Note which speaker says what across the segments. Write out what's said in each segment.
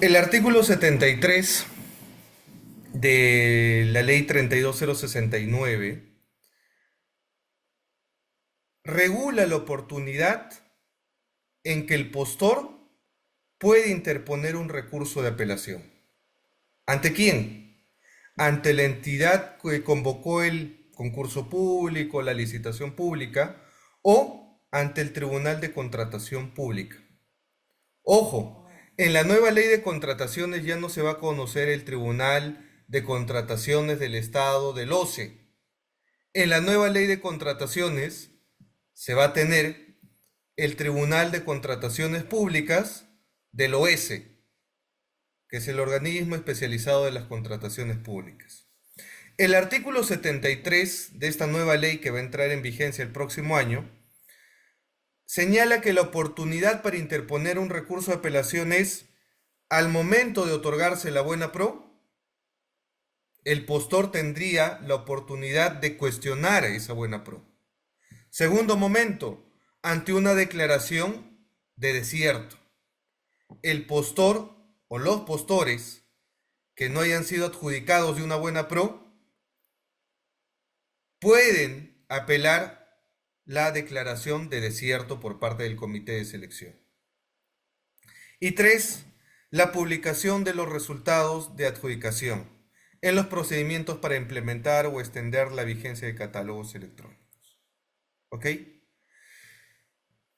Speaker 1: El artículo 73 de la ley 32069 regula la oportunidad en que el postor puede interponer un recurso de apelación. ¿Ante quién? Ante la entidad que convocó el concurso público, la licitación pública o ante el Tribunal de Contratación Pública. Ojo, en la nueva ley de contrataciones ya no se va a conocer el Tribunal de Contrataciones del Estado del OCE. En la nueva ley de contrataciones se va a tener el Tribunal de Contrataciones Públicas del OESE, que es el organismo especializado de las contrataciones públicas. El artículo 73 de esta nueva ley que va a entrar en vigencia el próximo año señala que la oportunidad para interponer un recurso de apelación es al momento de otorgarse la buena pro, el postor tendría la oportunidad de cuestionar esa buena pro. Segundo momento, ante una declaración de desierto. El postor o los postores que no hayan sido adjudicados de una buena pro pueden apelar la declaración de desierto por parte del comité de selección. Y tres, la publicación de los resultados de adjudicación en los procedimientos para implementar o extender la vigencia de catálogos electrónicos. ¿Ok?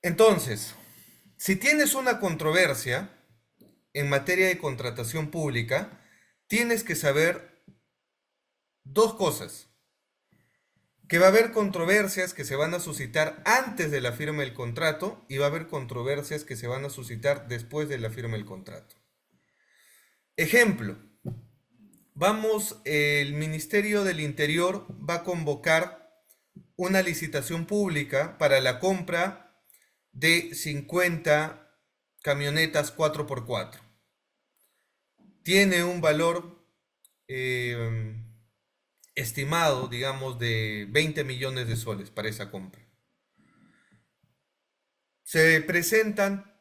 Speaker 1: Entonces, si tienes una controversia en materia de contratación pública, tienes que saber dos cosas. Que va a haber controversias que se van a suscitar antes de la firma del contrato y va a haber controversias que se van a suscitar después de la firma del contrato. Ejemplo, el Ministerio del Interior va a convocar una licitación pública para la compra de 50 camionetas 4x4. Tiene un valor estimado, digamos, de 20 millones de soles para esa compra. Se presentan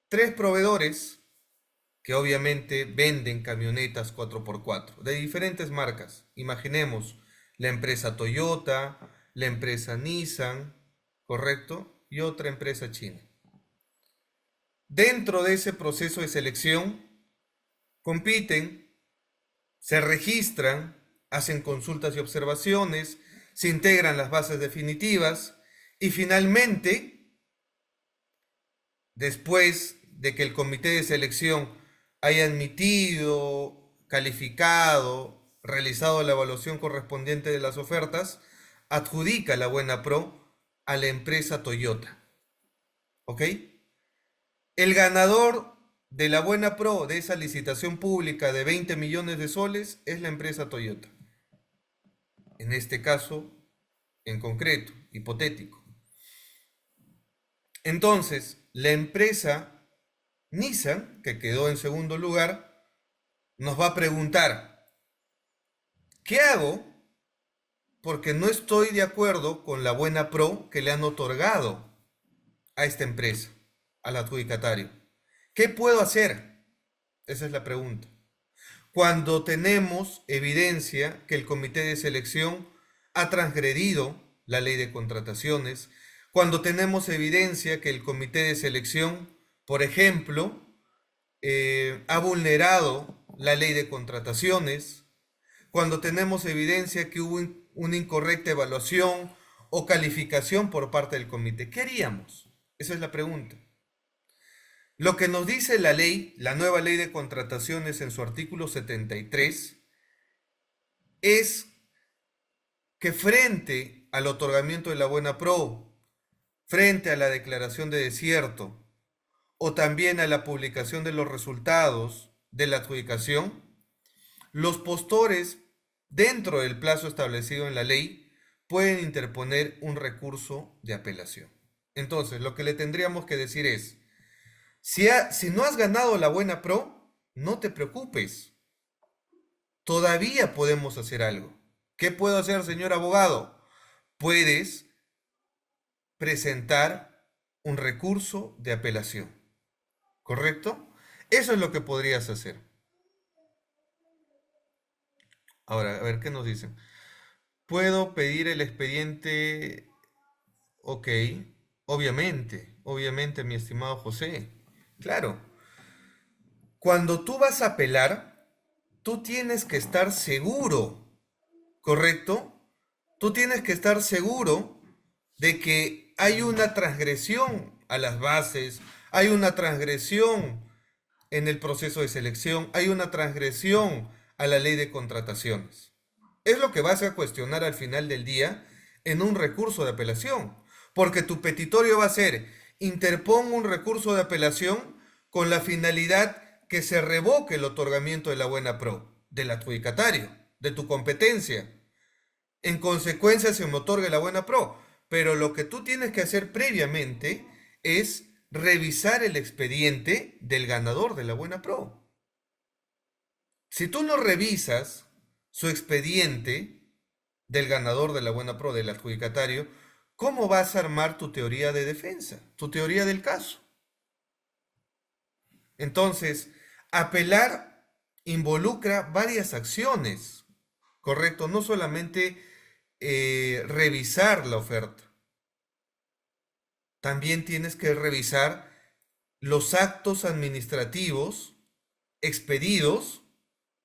Speaker 1: tres proveedores que obviamente venden camionetas 4x4 de diferentes marcas. Imaginemos la empresa Toyota, la empresa Nissan, ¿correcto? Y otra empresa china. Dentro de ese proceso de selección, compiten, se registran, hacen consultas y observaciones, se integran las bases definitivas y finalmente, después de que el comité de selección haya admitido, calificado, realizado la evaluación correspondiente de las ofertas, adjudica la buena pro a la empresa Toyota. ¿Ok? El ganador de la buena pro de esa licitación pública de 20 millones de soles es la empresa Toyota. En este caso, en concreto, hipotético. Entonces, la empresa Nissan, que quedó en segundo lugar, nos va a preguntar, ¿qué hago? Porque no estoy de acuerdo con la buena pro que le han otorgado a esta empresa, al adjudicatario. ¿Qué puedo hacer? Esa es la pregunta. Cuando tenemos evidencia que el comité de selección ha transgredido la ley de contrataciones, cuando tenemos evidencia que el comité de selección, por ejemplo, ha vulnerado la ley de contrataciones, cuando tenemos evidencia que hubo una incorrecta evaluación o calificación por parte del comité. ¿Qué haríamos? Esa es la pregunta. Lo que nos dice la ley, la nueva ley de contrataciones en su artículo 73, es que frente al otorgamiento de la buena pro, frente a la declaración de desierto o también a la publicación de los resultados de la adjudicación, los postores, dentro del plazo establecido en la ley, pueden interponer un recurso de apelación. Entonces, lo que le tendríamos que decir es, si no has ganado la buena pro, no te preocupes. Todavía podemos hacer algo. ¿Qué puedo hacer, señor abogado? Puedes presentar un recurso de apelación. ¿Correcto? Eso es lo que podrías hacer. Ahora, a ver qué nos dicen. ¿Puedo pedir el expediente? Ok, obviamente, mi estimado José. Claro, cuando tú vas a apelar, tú tienes que estar seguro, ¿correcto? Tú tienes que estar seguro de que hay una transgresión a las bases, hay una transgresión en el proceso de selección, hay una transgresión a la ley de contrataciones. Es lo que vas a cuestionar al final del día en un recurso de apelación, porque tu petitorio va a ser: interpongo un recurso de apelación con la finalidad que se revoque el otorgamiento de la buena pro, del adjudicatario, de tu competencia. En consecuencia se me otorga la buena pro, pero lo que tú tienes que hacer previamente es revisar el expediente del ganador de la buena pro. Si tú no revisas su expediente del ganador de la buena pro, del adjudicatario, ¿cómo vas a armar tu teoría de defensa, tu teoría del caso? Entonces, apelar involucra varias acciones, ¿correcto? No solamente revisar la oferta, también tienes que revisar los actos administrativos expedidos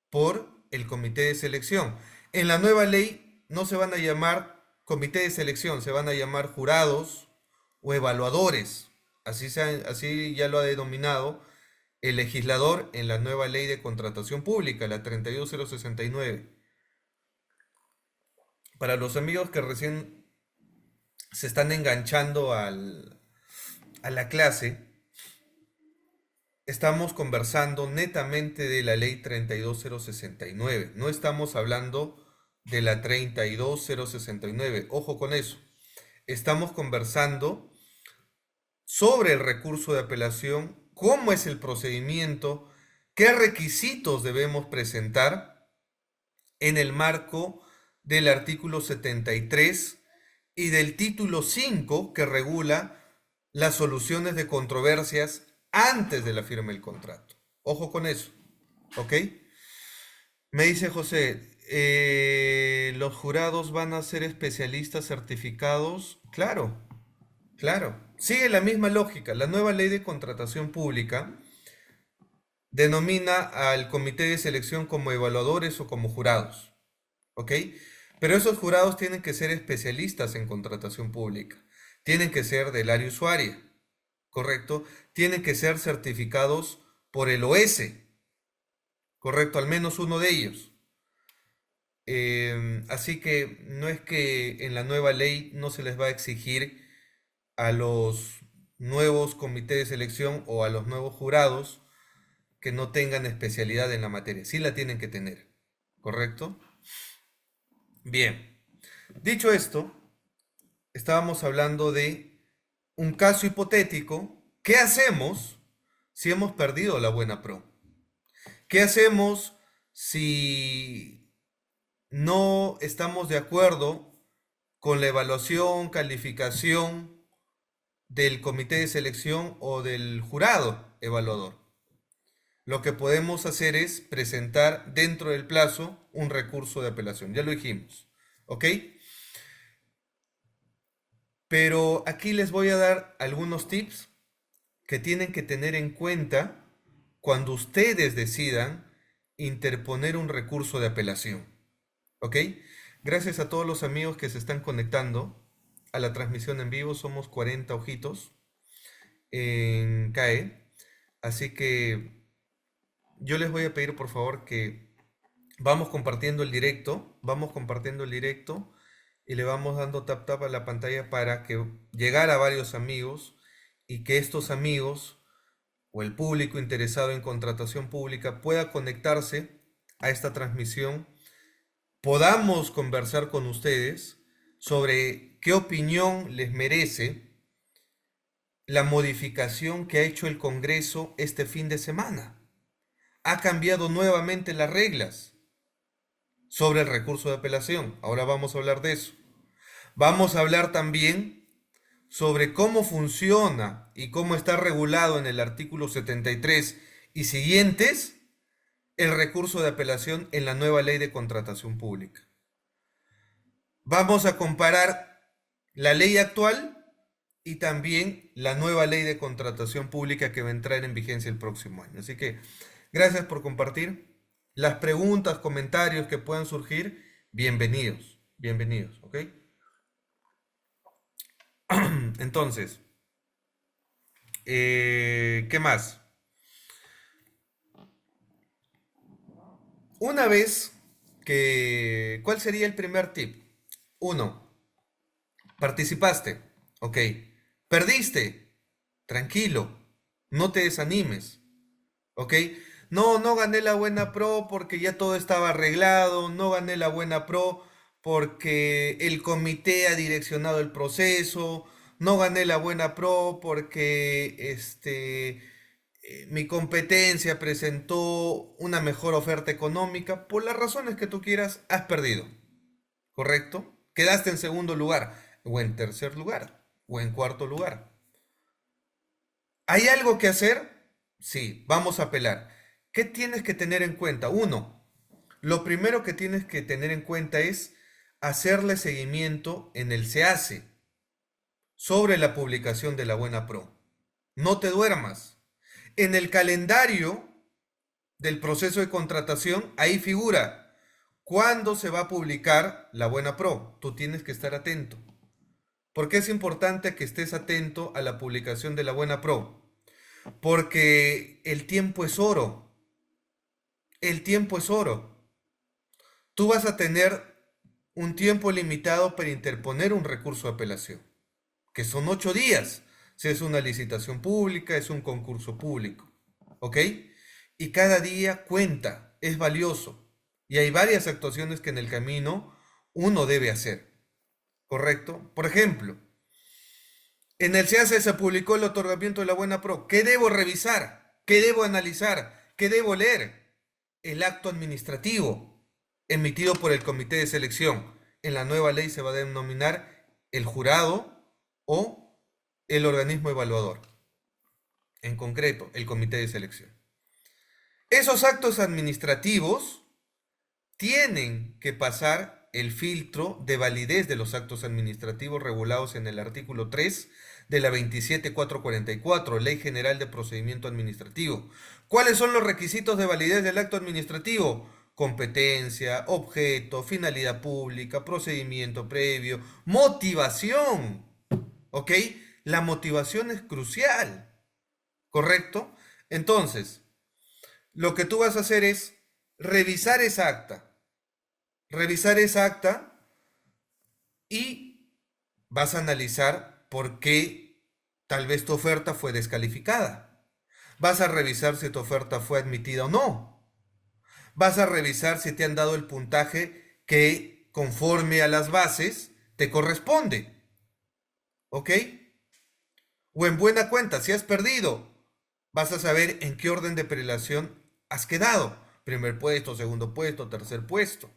Speaker 1: por el comité de selección. En la nueva ley no se van a llamar comité de selección, se van a llamar jurados o evaluadores. Así ya lo ha denominado el legislador en la nueva ley de contratación pública, la 32069. Para los amigos que recién se están enganchando a la clase, estamos conversando netamente de la ley 32069. No estamos hablando de la 32069. Ojo con eso. Estamos conversando sobre el recurso de apelación, cómo es el procedimiento, qué requisitos debemos presentar en el marco del artículo 73 y del título 5 que regula las soluciones de controversias antes de la firma del contrato. Ojo con eso, ¿ok? Me dice José, ¿los jurados van a ser especialistas certificados? Claro, claro. Sigue la misma lógica. La nueva ley de contratación pública denomina al comité de selección como evaluadores o como jurados, ¿ok? Pero esos jurados tienen que ser especialistas en contratación pública. Tienen que ser del área usuaria, ¿correcto? Tienen que ser certificados por el OS, ¿correcto? Al menos uno de ellos. Así que no es que en la nueva ley no se les va a exigir a los nuevos comités de selección o a los nuevos jurados que no tengan especialidad en la materia. Sí la tienen que tener, ¿correcto? Bien, dicho esto, estábamos hablando de un caso hipotético. ¿Qué hacemos si hemos perdido la buena pro? ¿Qué hacemos si no estamos de acuerdo con la evaluación, calificación del comité de selección o del jurado evaluador? Lo que podemos hacer es presentar dentro del plazo un recurso de apelación. Ya lo dijimos, ¿ok? Pero aquí les voy a dar algunos tips que tienen que tener en cuenta cuando ustedes decidan interponer un recurso de apelación. ¿Ok? Gracias a todos los amigos que se están conectando a la transmisión en vivo. Somos 40 ojitos en CAE. Así que yo les voy a pedir por favor que vamos compartiendo el directo. Vamos compartiendo el directo y le vamos dando tap tap a la pantalla para que llegar a varios amigos y que estos amigos o el público interesado en contratación pública pueda conectarse a esta transmisión, podamos conversar con ustedes sobre qué opinión les merece la modificación que ha hecho el Congreso este fin de semana. Ha cambiado nuevamente las reglas sobre el recurso de apelación. Ahora vamos a hablar de eso. Vamos a hablar también sobre cómo funciona y cómo está regulado en el artículo 73 y siguientes el recurso de apelación en la nueva ley de contratación pública. Vamos a comparar la ley actual y también la nueva ley de contratación pública que va a entrar en vigencia el próximo año. Así que gracias por compartir. Las preguntas, comentarios que puedan surgir, bienvenidos, bienvenidos, ¿ok? Entonces, ¿qué más? Una vez que, ¿cuál sería el primer tip? Uno, participaste, ok. Perdiste, tranquilo, no te desanimes, ok. No, no gané la buena pro porque ya todo estaba arreglado, no gané la buena pro porque el comité ha direccionado el proceso, no gané la buena pro porque mi competencia presentó una mejor oferta económica. Por las razones que tú quieras, has perdido, ¿correcto? Quedaste en segundo lugar, o en tercer lugar, o en cuarto lugar. ¿Hay algo que hacer? Sí, vamos a apelar. ¿Qué tienes que tener en cuenta? Uno, lo primero que tienes que tener en cuenta es hacerle seguimiento en el SEACE sobre la publicación de la Buena Pro. No te duermas. En el calendario del proceso de contratación, ahí figura cuándo se va a publicar la Buena Pro. Tú tienes que estar atento. ¿Por qué es importante que estés atento a la publicación de la Buena Pro? Porque el tiempo es oro. El tiempo es oro. Tú vas a tener un tiempo limitado para interponer un recurso de apelación, que son 8 días. Si es una licitación pública, es un concurso público. ¿Ok? Y cada día cuenta, es valioso. Y hay varias actuaciones que en el camino uno debe hacer. ¿Correcto? Por ejemplo, en el SEACE se publicó el otorgamiento de la Buena Pro. ¿Qué debo revisar? ¿Qué debo analizar? ¿Qué debo leer? El acto administrativo emitido por el comité de selección. En la nueva ley se va a denominar el jurado o el organismo evaluador. En concreto, el comité de selección. Esos actos administrativos tienen que pasar el filtro de validez de los actos administrativos regulados en el artículo 3 de la 27444, Ley General de Procedimiento Administrativo. ¿Cuáles son los requisitos de validez del acto administrativo? Competencia, objeto, finalidad pública, procedimiento previo, motivación. ¿Ok? La motivación es crucial, ¿correcto? Entonces, lo que tú vas a hacer es revisar esa acta. Revisar esa acta y vas a analizar por qué tal vez tu oferta fue descalificada. Vas a revisar si tu oferta fue admitida o no. Vas a revisar si te han dado el puntaje que conforme a las bases te corresponde. ¿Ok? O en buena cuenta, si has perdido, vas a saber en qué orden de prelación has quedado. Primer puesto, segundo puesto, tercer puesto.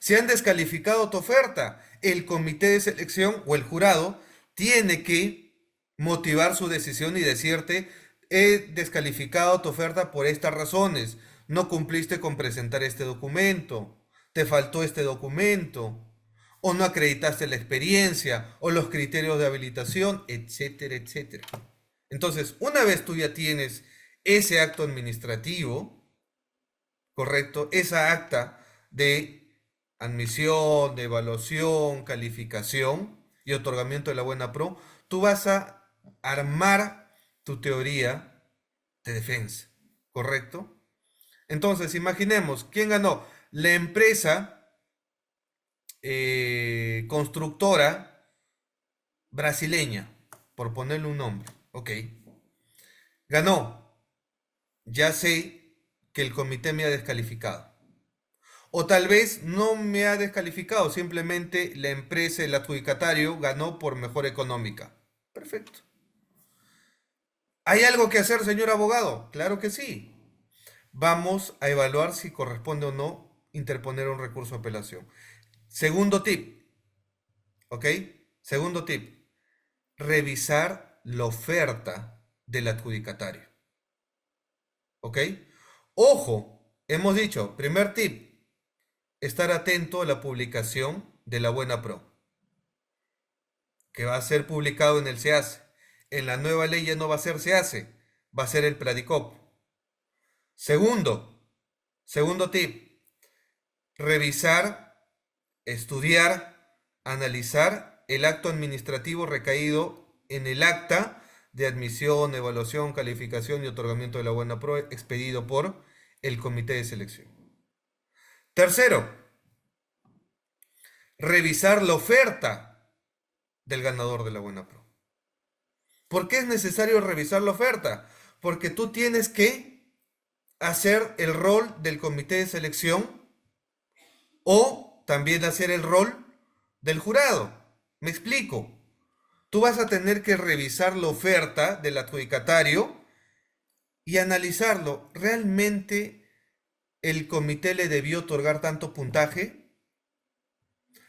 Speaker 1: Si han descalificado tu oferta, el comité de selección o el jurado tiene que motivar su decisión y decirte, he descalificado tu oferta por estas razones. No cumpliste con presentar este documento, te faltó este documento, o no acreditaste la experiencia, o los criterios de habilitación, etcétera, etcétera. Entonces, una vez tú ya tienes ese acto administrativo, ¿correcto? Esa acta de admisión, de evaluación, calificación y otorgamiento de la Buena Pro, tú vas a armar tu teoría de defensa, ¿correcto? Entonces, imaginemos, ¿quién ganó? La empresa constructora brasileña, por ponerle un nombre, ok. Ganó, ya sé que el comité me ha descalificado. O tal vez no me ha descalificado, simplemente la empresa, el adjudicatario, ganó por mejor económica. Perfecto. ¿Hay algo que hacer, señor abogado? Claro que sí. Vamos a evaluar si corresponde o no interponer un recurso de apelación. Segundo tip, ¿ok? Segundo tip, revisar la oferta del adjudicatario. ¿Ok? Ojo, hemos dicho, primer tip, estar atento a la publicación de la Buena Pro, que va a ser publicado en el SEACE. En la nueva ley ya no va a ser SEACE, va a ser el Pladicop. Segundo, segundo tip, revisar, estudiar, analizar el acto administrativo recaído en el acta de admisión, evaluación, calificación y otorgamiento de la Buena Pro expedido por el comité de selección. Tercero, revisar la oferta del ganador de la Buena Pro. ¿Por qué es necesario revisar la oferta? Porque tú tienes que hacer el rol del comité de selección o también hacer el rol del jurado. Me explico. Tú vas a tener que revisar la oferta del adjudicatario y analizarlo. ¿Realmente el comité le debió otorgar tanto puntaje?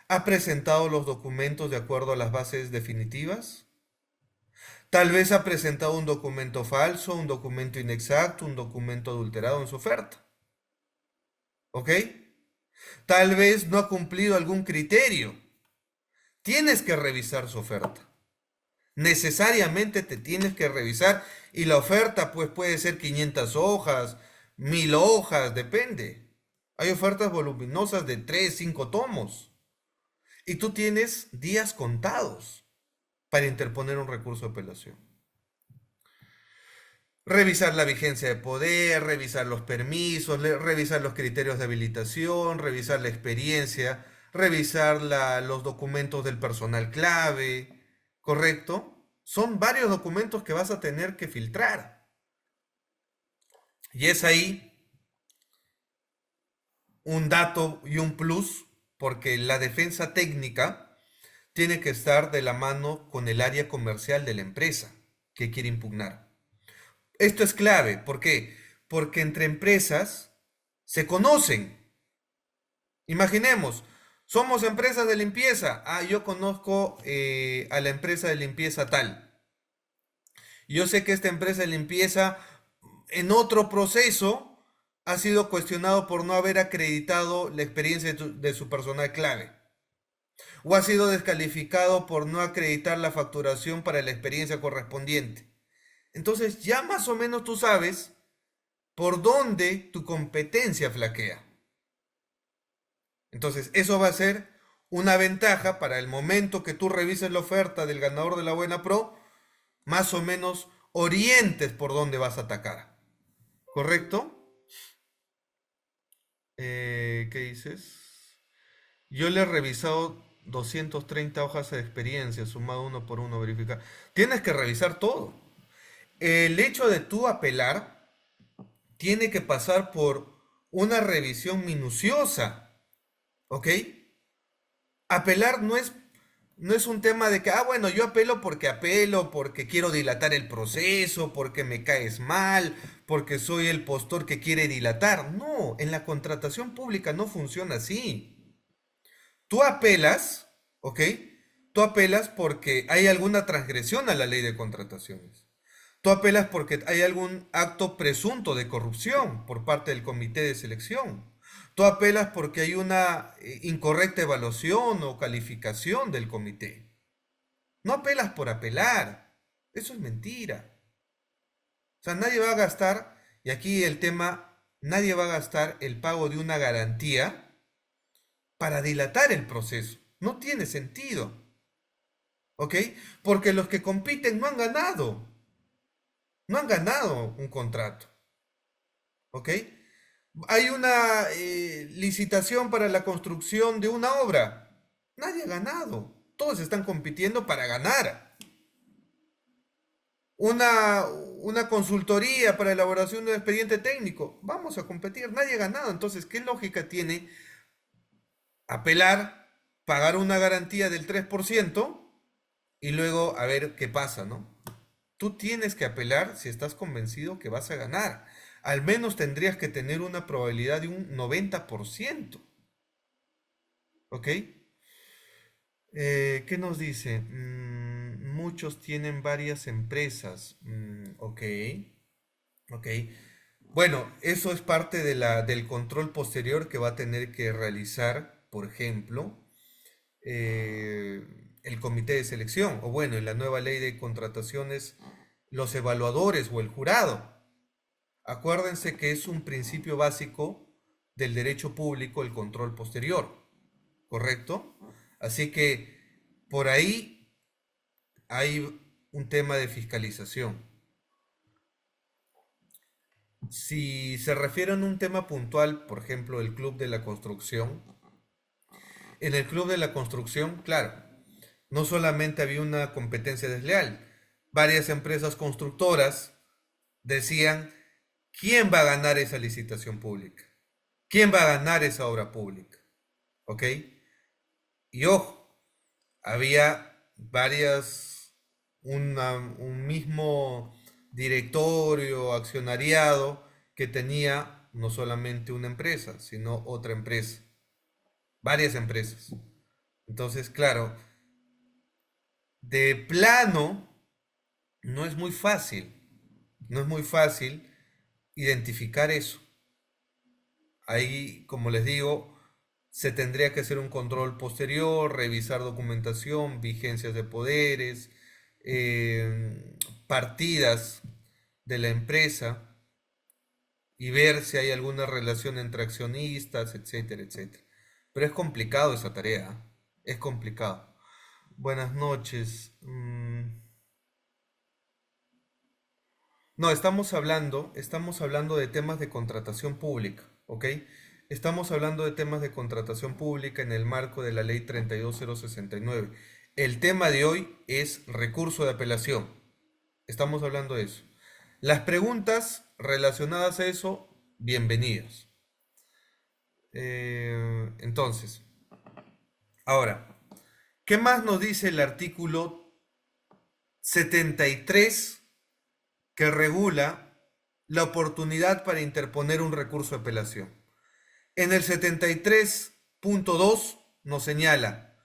Speaker 1: ¿Ha presentado los documentos de acuerdo a las bases definitivas? Tal vez ha presentado un documento falso, un documento inexacto, un documento adulterado en su oferta. ¿Ok? Tal vez no ha cumplido algún criterio. Tienes que revisar su oferta. Necesariamente te tienes que revisar y la oferta pues puede ser 500 hojas, 1000 hojas, depende. Hay ofertas voluminosas de 3, 5 tomos y tú tienes días contados para interponer un recurso de apelación. Revisar la vigencia de poder, revisar los permisos, revisar los criterios de habilitación, revisar la experiencia, revisar los documentos del personal clave, ¿correcto? Son varios documentos que vas a tener que filtrar. Y es ahí un dato y un plus, porque la defensa técnica tiene que estar de la mano con el área comercial de la empresa que quiere impugnar. Esto es clave, ¿por qué? Porque entre empresas se conocen. Imaginemos, somos empresas de limpieza. Ah, yo conozco a la empresa de limpieza tal. Yo sé que esta empresa de limpieza en otro proceso ha sido cuestionado por no haber acreditado la experiencia de su personal clave. O ha sido descalificado por no acreditar la facturación para la experiencia correspondiente. Entonces ya más o menos tú sabes por dónde tu competencia flaquea. Entonces eso va a ser una ventaja para el momento que tú revises la oferta del ganador de la Buena Pro, más o menos orientes por dónde vas a atacar. ¿Correcto? ¿Qué dices? Yo le he revisado 230 hojas de experiencia, sumado uno por uno, verificar. Tienes que revisar todo. El hecho de tú apelar tiene que pasar por una revisión minuciosa, ¿ok? Apelar no es un tema de que, bueno, yo apelo porque quiero dilatar el proceso, porque me caes mal, porque soy el postor que quiere dilatar. No, en la contratación pública no funciona así. Tú apelas, ¿ok? Tú apelas porque hay alguna transgresión a la ley de contrataciones. Tú apelas porque hay algún acto presunto de corrupción por parte del comité de selección. Tú apelas porque hay una incorrecta evaluación o calificación del comité. No apelas por apelar. Eso es mentira. O sea, nadie va a gastar, y aquí el tema, nadie va a gastar el pago de una garantía para dilatar el proceso. No tiene sentido. ¿Ok? Porque los que compiten no han ganado. No han ganado un contrato. ¿Ok? Hay una licitación para la construcción de una obra. Nadie ha ganado. Todos están compitiendo para ganar. Una consultoría para elaboración de un expediente técnico. Vamos a competir. Nadie ha ganado. Entonces, ¿qué lógica tiene apelar, pagar una garantía del 3% y luego a ver qué pasa, ¿no? Tú tienes que apelar si estás convencido que vas a ganar. Al menos tendrías que tener una probabilidad de un 90%. ¿Ok? ¿Qué nos dice? Muchos tienen varias empresas. Ok. Ok. Bueno, eso es parte de del control posterior que va a tener que realizar, por ejemplo, eh, el comité de selección, o bueno, en la nueva ley de contrataciones, los evaluadores o el jurado. Acuérdense que es un principio básico del derecho público el control posterior, ¿correcto? Así que por ahí hay un tema de fiscalización. Si se refiere a un tema puntual, por ejemplo, el Club de la Construcción, en el Club de la Construcción, claro, no solamente había una competencia desleal, varias empresas constructoras decían, ¿quién va a ganar esa licitación pública? ¿Quién va a ganar esa obra pública? ¿Ok? Y ojo, había un mismo directorio, accionariado, que tenía no solamente una empresa, sino otra empresa, varias empresas. Entonces, claro, de plano, no es muy fácil, no es muy fácil identificar eso. Ahí, como les digo, se tendría que hacer un control posterior, revisar documentación, vigencias de poderes, partidas de la empresa y ver si hay alguna relación entre accionistas, etcétera, etcétera. Pero es complicado esa tarea, ¿eh? Es complicado. Buenas noches. No, estamos hablando de temas de contratación pública, ¿ok? Estamos hablando de temas de contratación pública en el marco de la ley 32069. El tema de hoy es recurso de apelación. Estamos hablando de eso. Las preguntas relacionadas a eso, bienvenidas. Entonces, ahora, ¿qué más nos dice el artículo 73 que regula la oportunidad para interponer un recurso de apelación? En el 73.2 nos señala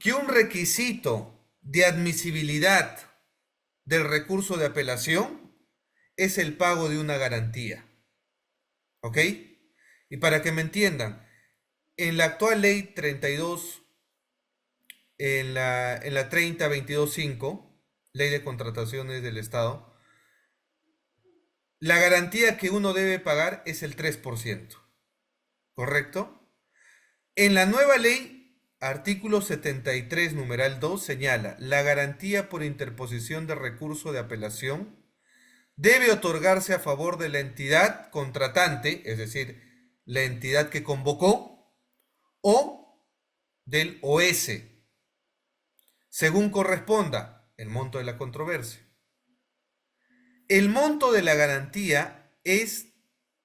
Speaker 1: que un requisito de admisibilidad del recurso de apelación es el pago de una garantía. ¿Ok? Y para que me entiendan, en la actual ley 32, en la 30.22.5, ley de contrataciones del Estado, la garantía que uno debe pagar es el 3%. ¿Correcto? En la nueva ley, artículo 73, numeral 2, señala, la garantía por interposición de recurso de apelación debe otorgarse a favor de la entidad contratante, es decir, la entidad que convocó, o del OS, según corresponda el monto de la controversia. El monto de la garantía es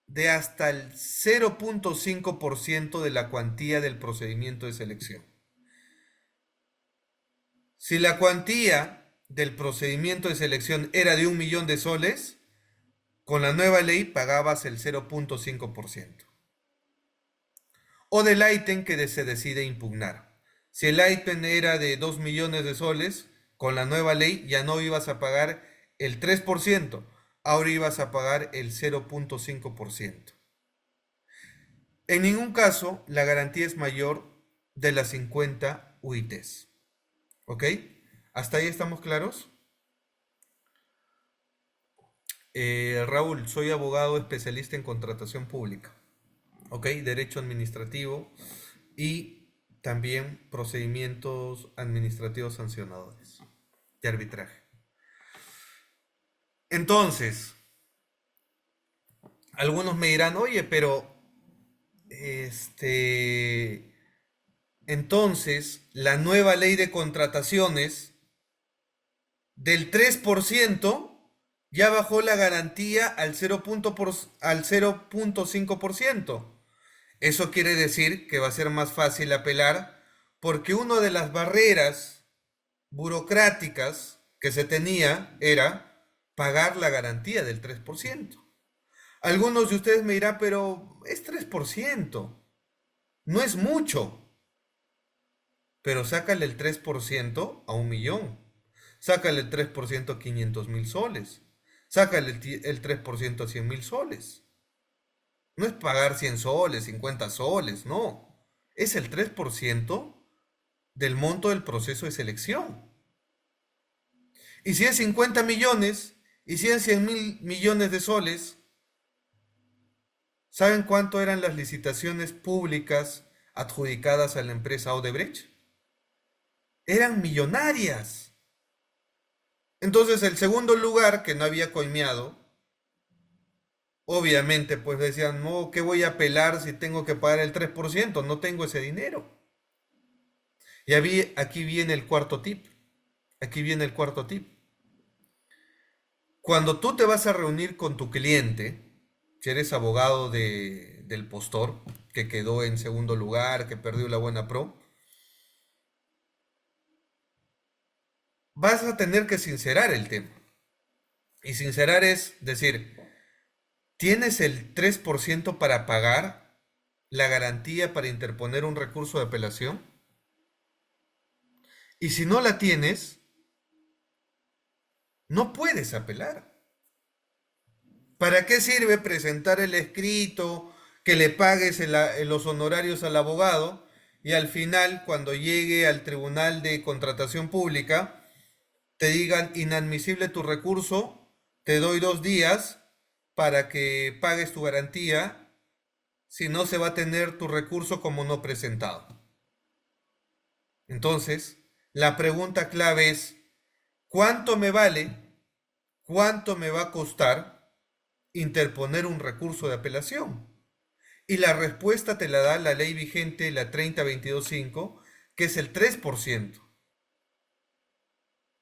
Speaker 1: de hasta el 0.5% de la cuantía del procedimiento de selección. Si la cuantía del procedimiento de selección era de 1.000.000 de soles, con la nueva ley pagabas el 0.5%. O del ítem que se decide impugnar. Si el ítem era de 2 millones de soles, con la nueva ley ya no ibas a pagar el 3%, ahora ibas a pagar el 0.5%. En ningún caso la garantía es mayor de las 50 UITs. ¿Ok? ¿Hasta ahí estamos claros? Raúl, soy abogado especialista en contratación pública. ¿Ok? Derecho administrativo y también procedimientos administrativos sancionadores de arbitraje. Entonces, algunos me dirán, oye, pero entonces la nueva ley de contrataciones del 3% ya bajó la garantía al 0.5%. Eso quiere decir que va a ser más fácil apelar porque una de las barreras burocráticas que se tenía era pagar la garantía del 3%. Algunos de ustedes me dirán, pero es 3%, no es mucho, pero sácale el 3% a 1.000.000, sácale el 3% a 500.000 soles, Sácale el 3% a 100.000 soles. No es pagar 100 soles, 50 soles, no. Es el 3% del monto del proceso de selección. Y si es 50 millones, y si es 100.000 millones de soles, ¿saben cuánto eran las licitaciones públicas adjudicadas a la empresa Odebrecht? Eran millonarias. Entonces el segundo lugar, que no había coimeado, obviamente pues decían, no, ¿qué voy a apelar si tengo que pagar el 3%? No tengo ese dinero. Y aquí viene el cuarto tip. Aquí viene el cuarto tip. Cuando tú te vas a reunir con tu cliente, si eres abogado del postor, que quedó en segundo lugar, que perdió la buena pro, vas a tener que sincerar el tema. Y sincerar es decir, ¿tienes el 3% para pagar la garantía para interponer un recurso de apelación? Y si no la tienes, no puedes apelar. ¿Para qué sirve presentar el escrito, que le pagues los honorarios al abogado y al final, cuando llegue al Tribunal de Contratación Pública, te digan inadmisible tu recurso, te doy 2 días para que pagues tu garantía, si no se va a tener tu recurso como no presentado? Entonces, la pregunta clave es, ¿cuánto me vale? ¿Cuánto me va a costar interponer un recurso de apelación? Y la respuesta te la da la ley vigente, la 3022.5, que es el 3%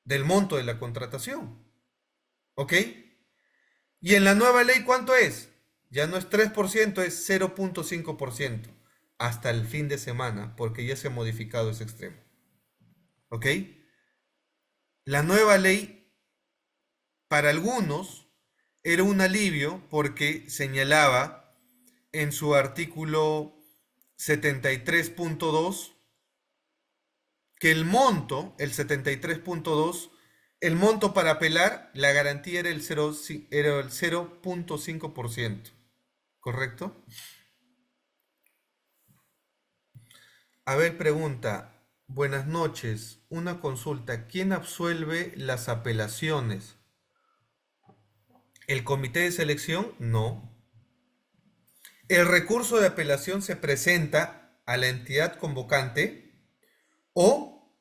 Speaker 1: del monto de la contratación. ¿Ok? Y en la nueva ley, ¿cuánto es? Ya no es 3%, es 0.5%. Hasta el fin de semana, porque ya se ha modificado ese extremo. ¿Ok? La nueva ley, para algunos, era un alivio porque señalaba en su artículo 73.2 que el monto, el 73.2, el monto para apelar, la garantía era el 0.5%, ¿correcto? A ver, pregunta, buenas noches, una consulta, ¿quién absuelve las apelaciones? ¿El comité de selección? No. El recurso de apelación se presenta a la entidad convocante o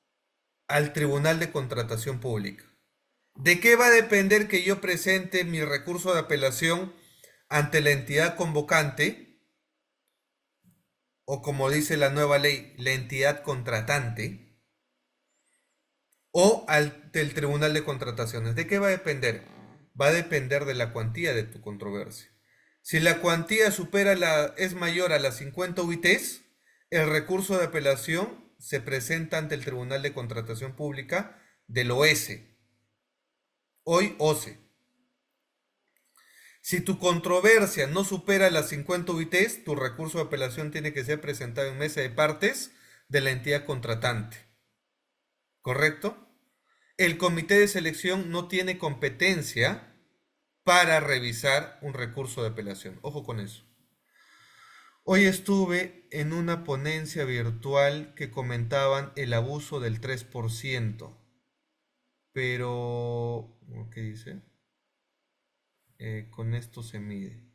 Speaker 1: al Tribunal de Contratación Pública. ¿De qué va a depender que yo presente mi recurso de apelación ante la entidad convocante o, como dice la nueva ley, la entidad contratante o ante el Tribunal de Contrataciones? ¿De qué va a depender? Va a depender de la cuantía de tu controversia. Si la cuantía es mayor a las 50 UITs, el recurso de apelación se presenta ante el Tribunal de Contratación Pública del OS, hoy OCE. Si tu controversia no supera las 50 UITs, tu recurso de apelación tiene que ser presentado en mesa de partes de la entidad contratante. ¿Correcto? El comité de selección no tiene competencia para revisar un recurso de apelación. Ojo con eso. Hoy estuve en una ponencia virtual que comentaban el abuso del 3%, pero, ¿qué dice? Con esto se mide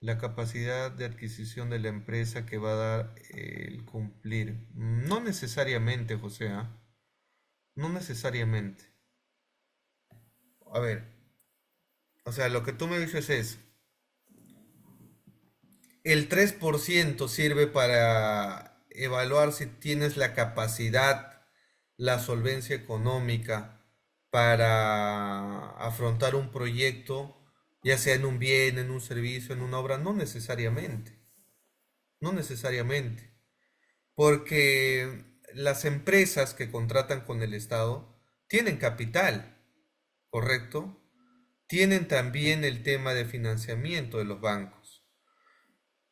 Speaker 1: la capacidad de adquisición de la empresa que va a dar el cumplir. No necesariamente, José, ¿ah? No necesariamente. A ver, o sea, lo que tú me dices es, el 3% sirve para evaluar si tienes la capacidad, la solvencia económica para afrontar un proyecto, ya sea en un bien, en un servicio, en una obra. No necesariamente, no necesariamente, porque las empresas que contratan con el Estado tienen capital, ¿correcto? Tienen también el tema de financiamiento de los bancos.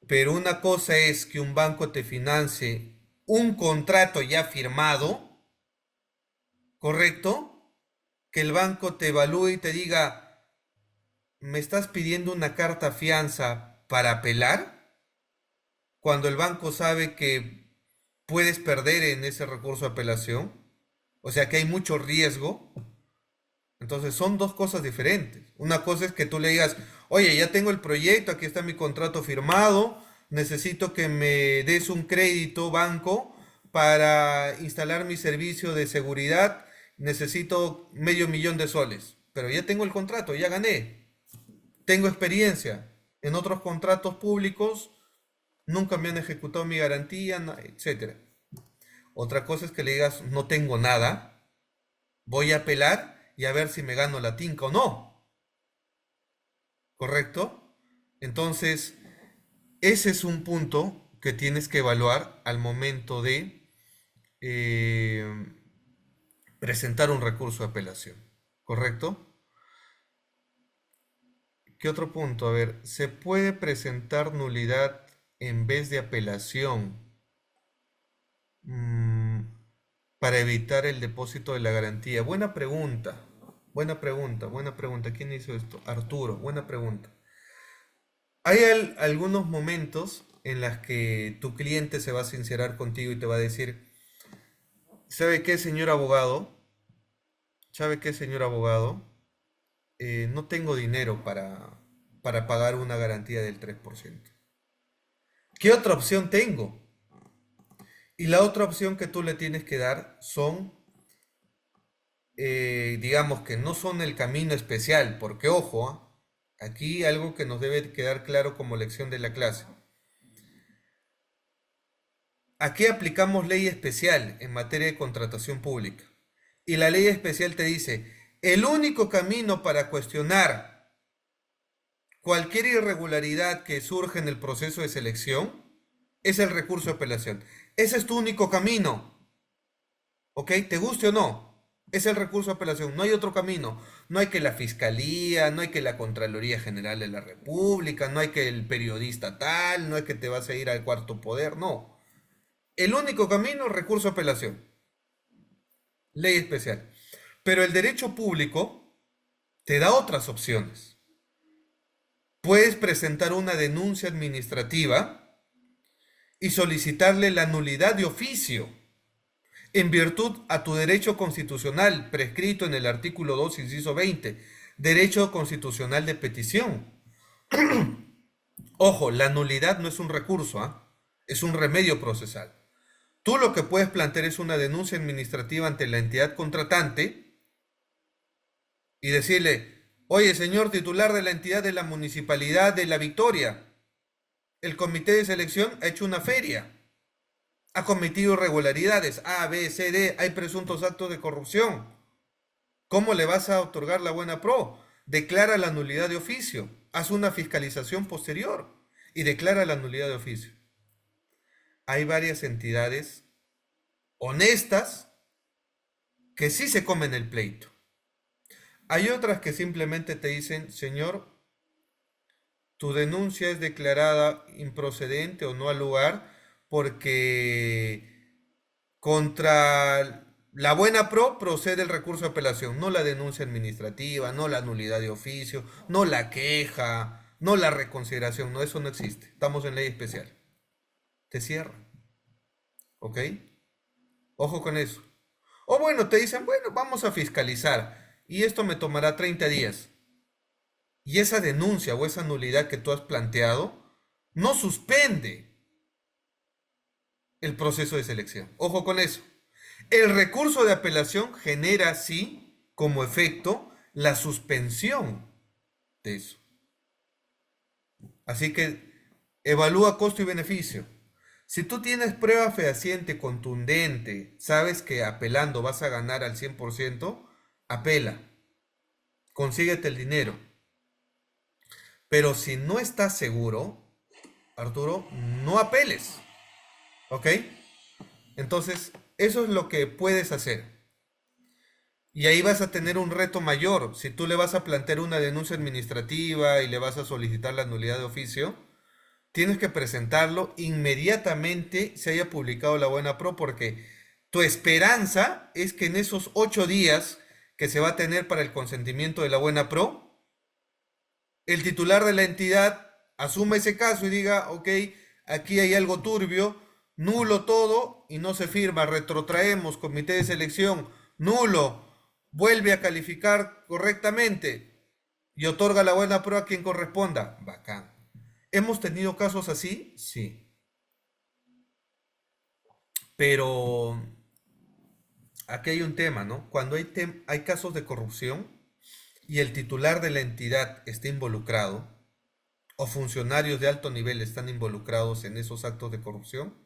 Speaker 1: Pero una cosa es que un banco te financie un contrato ya firmado, ¿correcto? Que el banco te evalúe y te diga, ¿me estás pidiendo una carta fianza para apelar? Cuando el banco sabe que puedes perder en ese recurso de apelación, o sea que hay mucho riesgo. Entonces son dos cosas diferentes. Una cosa es que tú le digas, oye, ya tengo el proyecto, aquí está mi contrato firmado, necesito que me des un crédito banco para instalar mi servicio de seguridad, necesito $500,000 soles, pero ya tengo el contrato, ya gané, tengo experiencia en otros contratos públicos, nunca me han ejecutado mi garantía, etcétera. Otra cosa es que le digas, no tengo nada, voy a apelar y a ver si me gano la tinca o no, ¿correcto? Entonces, ese es un punto que tienes que evaluar al momento de eh, presentar un recurso de apelación, ¿correcto? ¿Qué otro punto? A ver, ¿se puede presentar nulidad en vez de apelación mm, para evitar el depósito de la garantía? Buena pregunta, buena pregunta, buena pregunta. ¿Quién hizo esto? Arturo, buena pregunta. Hay algunos momentos en los que tu cliente se va a sincerar contigo y te va a decir, ¿sabe qué, señor abogado? ¿Sabe qué, señor abogado? No tengo dinero para pagar una garantía del 3%. ¿Qué otra opción tengo? Y la otra opción que tú le tienes que dar son, digamos que no son el camino especial, porque ojo, aquí algo que nos debe quedar claro como lección de la clase. Aquí aplicamos ley especial en materia de contratación pública. Y la ley especial te dice, el único camino para cuestionar cualquier irregularidad que surge en el proceso de selección es el recurso de apelación. Ese es tu único camino. ¿Ok? ¿Te guste o no? Es el recurso de apelación. No hay otro camino. No hay que la Fiscalía, no hay que la Contraloría General de la República, no hay que el periodista tal, no hay que te vas a ir al cuarto poder. No. El único camino, recurso de apelación. Ley especial. Pero el derecho público te da otras opciones. Puedes presentar una denuncia administrativa y solicitarle la nulidad de oficio en virtud a tu derecho constitucional prescrito en el artículo 2, inciso 20, derecho constitucional de petición. Ojo, la nulidad no es un recurso, ¿eh? Es un remedio procesal. Tú lo que puedes plantear es una denuncia administrativa ante la entidad contratante y decirle, oye, señor titular de la entidad de la Municipalidad de La Victoria, el comité de selección ha hecho una feria, ha cometido irregularidades, A, B, C, D, hay presuntos actos de corrupción. ¿Cómo le vas a otorgar la buena pro? Declara la nulidad de oficio, haz una fiscalización posterior y declara la nulidad de oficio. Hay varias entidades honestas que sí se comen el pleito. Hay otras que simplemente te dicen, señor, tu denuncia es declarada improcedente o no al lugar porque contra la buena pro procede el recurso de apelación, no la denuncia administrativa, no la nulidad de oficio, no la queja, no la reconsideración, no, eso no existe. Estamos en ley especial. Te cierran, ¿ok? Ojo con eso. O bueno, te dicen, bueno, vamos a fiscalizar y esto me tomará 30 días. Y esa denuncia o esa nulidad que tú has planteado no suspende el proceso de selección. Ojo con eso. El recurso de apelación genera, sí, como efecto, la suspensión de eso. Así que evalúa costo y beneficio. Si tú tienes prueba fehaciente, contundente, sabes que apelando vas a ganar al 100%, apela, consíguete el dinero. Pero si no estás seguro, Arturo, no apeles. ¿Ok? Entonces, eso es lo que puedes hacer. Y ahí vas a tener un reto mayor. Si tú le vas a plantear una denuncia administrativa y le vas a solicitar la nulidad de oficio, tienes que presentarlo inmediatamente se haya publicado la buena pro, porque tu esperanza es que en esos 8 días que se va a tener para el consentimiento de la buena pro, el titular de la entidad asume ese caso y diga, ok, aquí hay algo turbio, nulo todo y no se firma, retrotraemos, comité de selección, nulo, vuelve a calificar correctamente y otorga la buena prueba a quien corresponda. Bacán. ¿Hemos tenido casos así? Sí. Pero aquí hay un tema, ¿no? Cuando hay casos de corrupción y el titular de la entidad está involucrado, o funcionarios de alto nivel están involucrados en esos actos de corrupción,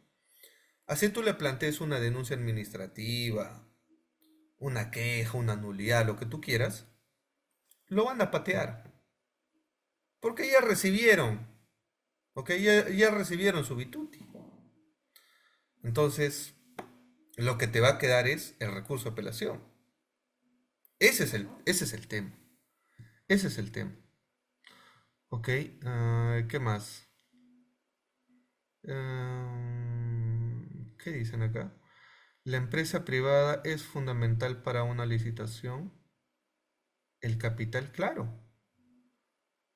Speaker 1: así tú le plantees una denuncia administrativa, una queja, una nulidad, lo que tú quieras, lo van a patear. Porque ya recibieron, ¿ok? Ya recibieron su vituti. Entonces, lo que te va a quedar es el recurso de apelación. Ese es el tema. Ese es el tema. Ok, ¿qué más? ¿Qué dicen acá? La empresa privada es fundamental para una licitación. El capital, claro,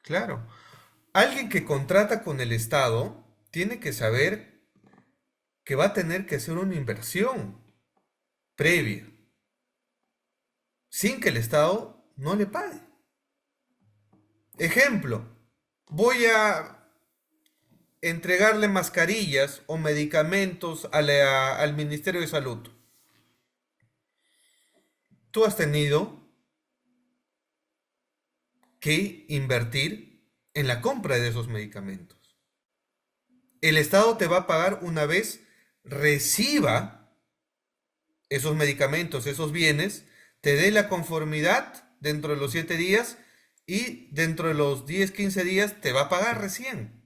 Speaker 1: claro. Alguien que contrata con el Estado tiene que saber que va a tener que hacer una inversión previa, sin que el Estado no le pague. Ejemplo, voy a entregarle mascarillas o medicamentos al Ministerio de Salud. Tú has tenido que invertir en la compra de esos medicamentos. El Estado te va a pagar una vez reciba esos medicamentos, esos bienes, te dé la conformidad dentro de los 7 días y dentro de los 10, 15 días te va a pagar recién.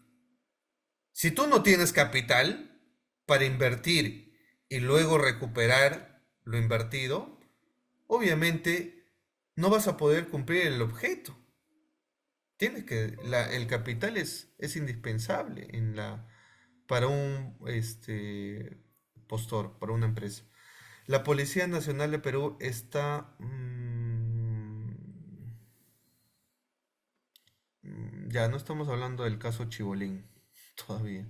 Speaker 1: Si tú no tienes capital para invertir y luego recuperar lo invertido, obviamente no vas a poder cumplir el objeto. El capital es indispensable para un postor, para una empresa. La Policía Nacional de Perú está, ya no estamos hablando del caso Chibolín todavía.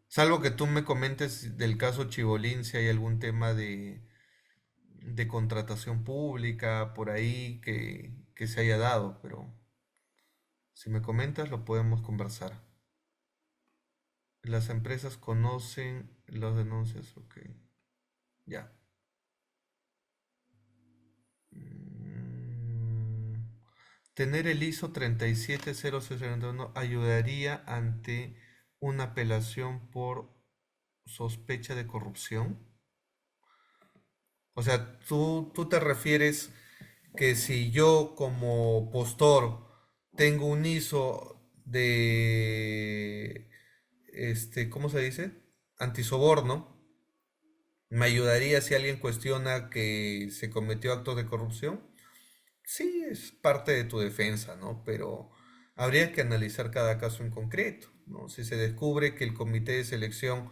Speaker 1: Salvo que tú me comentes del caso Chibolín si hay algún tema de contratación pública por ahí que se haya dado, pero si me comentas lo podemos conversar. Las empresas conocen las denuncias, ok. Ya. Mm, Tener el ISO 37061 ayudaría ante una apelación por sospecha de corrupción. O sea, tú te refieres que si yo como postor tengo un ISO de, ¿cómo se dice? Antisoborno, ¿me ayudaría si alguien cuestiona que se cometió actos de corrupción? Sí, es parte de tu defensa, ¿no? Pero habría que analizar cada caso en concreto, ¿no? Si se descubre que el comité de selección,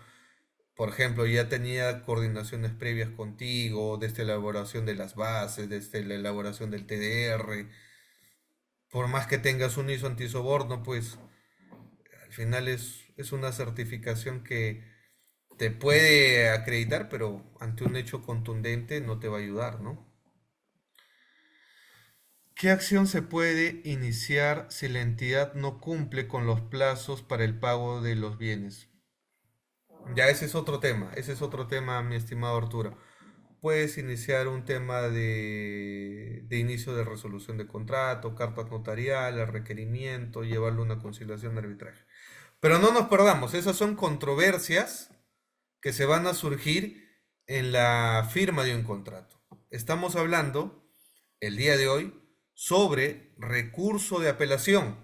Speaker 1: por ejemplo, ya tenía coordinaciones previas contigo, desde la elaboración de las bases, desde la elaboración del TDR, por más que tengas un ISO antisoborno, pues al final es una certificación que te puede acreditar, pero ante un hecho contundente no te va a ayudar, ¿no? ¿Qué acción se puede iniciar si la entidad no cumple con los plazos para el pago de los bienes? Ya ese es otro tema, mi estimado Arturo. Puedes iniciar un tema de inicio de resolución de contrato, cartas notariales, requerimiento, llevarlo a una conciliación de arbitraje. Pero no nos perdamos, esas son controversias que se van a surgir en la firma de un contrato. Estamos hablando el día de hoy sobre recurso de apelación,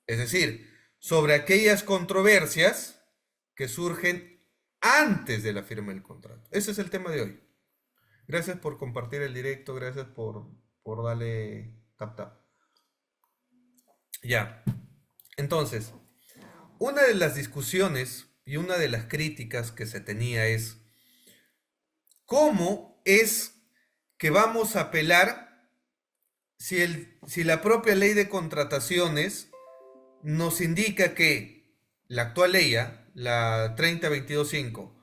Speaker 1: es decir, sobre aquellas controversias que surgen antes de la firma del contrato. Ese es el tema de hoy. Gracias por compartir el directo, gracias por darle tap tap. Ya, entonces, una de las discusiones y una de las críticas que se tenía es cómo es que vamos a apelar si la propia ley de contrataciones nos indica que la actual ley, la 3022.5,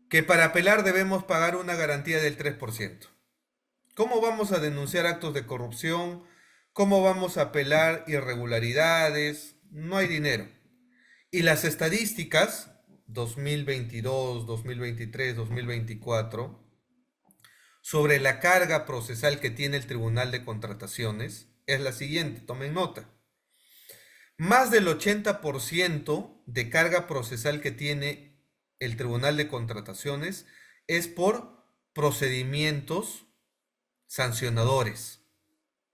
Speaker 1: que para apelar debemos pagar una garantía del 3%. ¿Cómo vamos a denunciar actos de corrupción? ¿Cómo vamos a apelar irregularidades? No hay dinero. Y las estadísticas 2022, 2023, 2024 sobre la carga procesal que tiene el Tribunal de Contrataciones es la siguiente, tomen nota. Más del 80% de carga procesal que tiene el Tribunal de Contrataciones es por procedimientos sancionadores,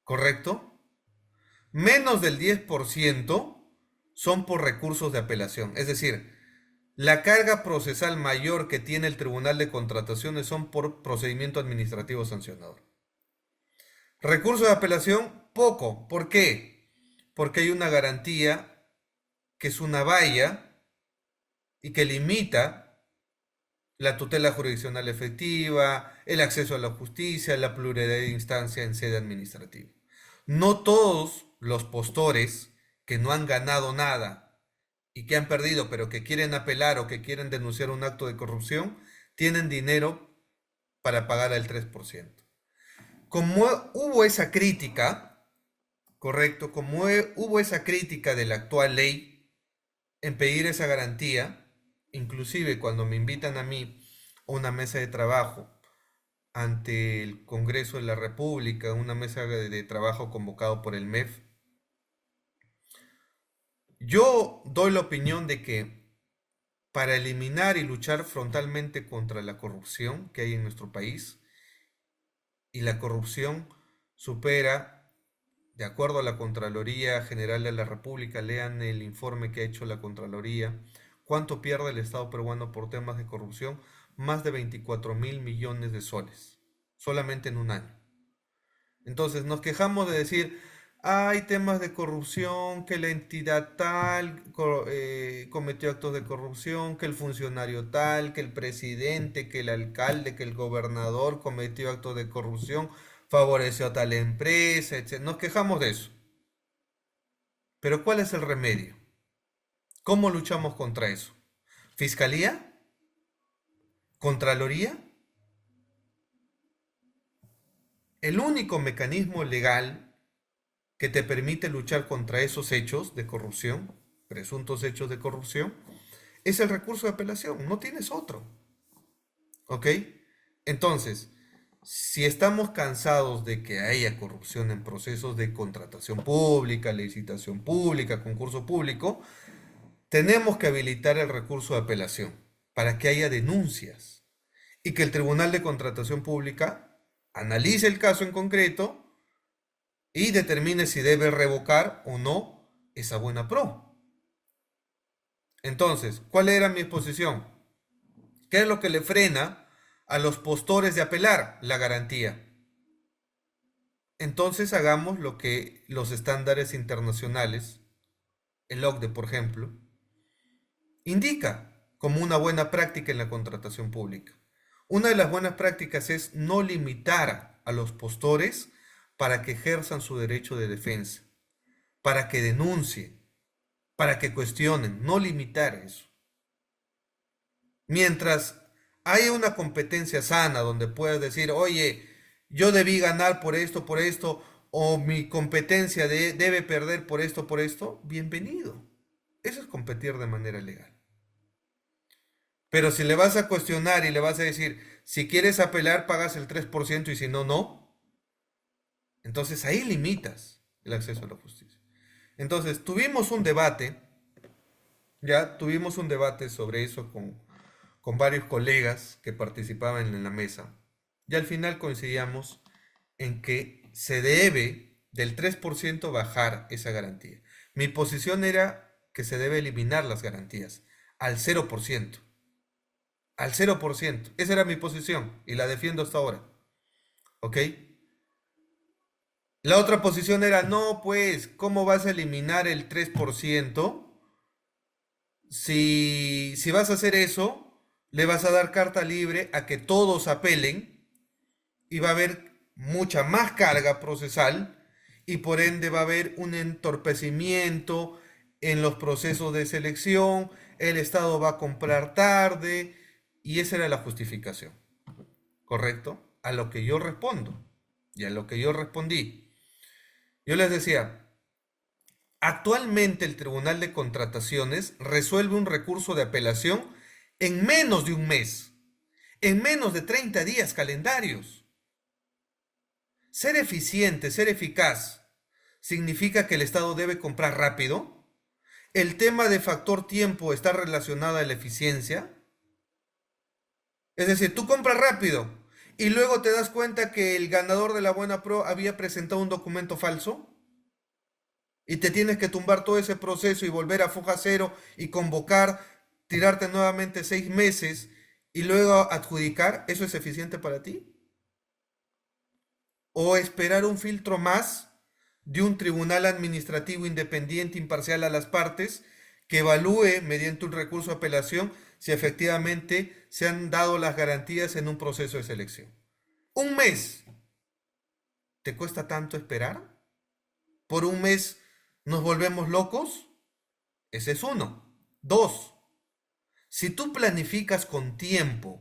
Speaker 1: ¿correcto? Menos del 10% son por recursos de apelación. Es decir, la carga procesal mayor que tiene el Tribunal de Contrataciones son por procedimiento administrativo sancionador. Recursos de apelación, poco. ¿Por qué? Porque hay una garantía que es una valla y que limita la tutela jurisdiccional efectiva, el acceso a la justicia, la pluralidad de instancia en sede administrativa. No todos los postores que no han ganado nada y que han perdido, pero que quieren apelar o que quieren denunciar un acto de corrupción, tienen dinero para pagar el 3%. Como hubo esa crítica, correcto, como hubo esa crítica de la actual ley en pedir esa garantía, inclusive cuando me invitan a mí a una mesa de trabajo ante el Congreso de la República, una mesa de trabajo convocado por el MEF, yo doy la opinión de que para eliminar y luchar frontalmente contra la corrupción que hay en nuestro país, y la corrupción supera, de acuerdo a la Contraloría General de la República, lean el informe que ha hecho la Contraloría, ¿cuánto pierde el Estado peruano por temas de corrupción? Más de 24.000 millones de soles, solamente en un año. Entonces nos quejamos de decir, hay temas de corrupción, que la entidad tal cometió actos de corrupción, que el funcionario tal, que el presidente, que el alcalde, que el gobernador cometió actos de corrupción, favoreció a tal empresa, etc. Nos quejamos de eso. Pero ¿cuál es el remedio? ¿Cómo luchamos contra eso? ¿Fiscalía? ¿Contraloría? El único mecanismo legal que te permite luchar contra esos hechos de corrupción, presuntos hechos de corrupción, es el recurso de apelación, no tienes otro. ¿Ok? Entonces, si estamos cansados de que haya corrupción en procesos de contratación pública, licitación pública, concurso público, tenemos que habilitar el recurso de apelación para que haya denuncias y que el Tribunal de Contratación Pública analice el caso en concreto y determine si debe revocar o no esa buena pro. Entonces, ¿cuál era mi exposición? ¿Qué es lo que le frena a los postores de apelar? La garantía. Entonces hagamos lo que los estándares internacionales, el OCDE por ejemplo, indica como una buena práctica en la contratación pública. Una de las buenas prácticas es no limitar a los postores para que ejerzan su derecho de defensa, para que denuncien, para que cuestionen, no limitar eso. Mientras hay una competencia sana donde puedas decir, oye, yo debí ganar por esto, o mi competencia debe perder por esto, bienvenido. Eso es competir de manera legal. Pero si le vas a cuestionar y le vas a decir, si quieres apelar, pagas el 3% y si no, no. Entonces ahí limitas el acceso a la justicia. Entonces tuvimos un debate, sobre eso con varios colegas que participaban en la mesa. Y al final coincidíamos en que se debe del 3% bajar esa garantía. Mi posición era que se debe eliminar las garantías al 0%. Al 0%. Esa era mi posición y la defiendo hasta ahora. ¿Ok? La otra posición era, no, pues, ¿cómo vas a eliminar el 3%? Si vas a hacer eso, le vas a dar carta libre a que todos apelen y va a haber mucha más carga procesal y por ende va a haber un entorpecimiento en los procesos de selección, el Estado va a comprar tarde, y esa era la justificación, ¿correcto? A lo que yo respondo y a lo que yo respondí. Yo les decía, actualmente el Tribunal de Contrataciones resuelve un recurso de apelación en menos de un mes, en menos de 30 días calendarios. Ser eficiente, ser eficaz, ¿significa que el Estado debe comprar rápido? ¿El tema de factor tiempo está relacionado a la eficiencia? Es decir, tú compras rápido y luego te das cuenta que el ganador de la Buena Pro había presentado un documento falso y te tienes que tumbar todo ese proceso y volver a foja cero y convocar, tirarte nuevamente 6 meses y luego adjudicar. ¿Eso es eficiente para ti? ¿O esperar un filtro más de un tribunal administrativo independiente, imparcial a las partes, que evalúe mediante un recurso de apelación si efectivamente se han dado las garantías en un proceso de selección? ¿Un mes te cuesta tanto esperar? ¿Por un mes nos volvemos locos? Ese es uno. Dos, si tú planificas con tiempo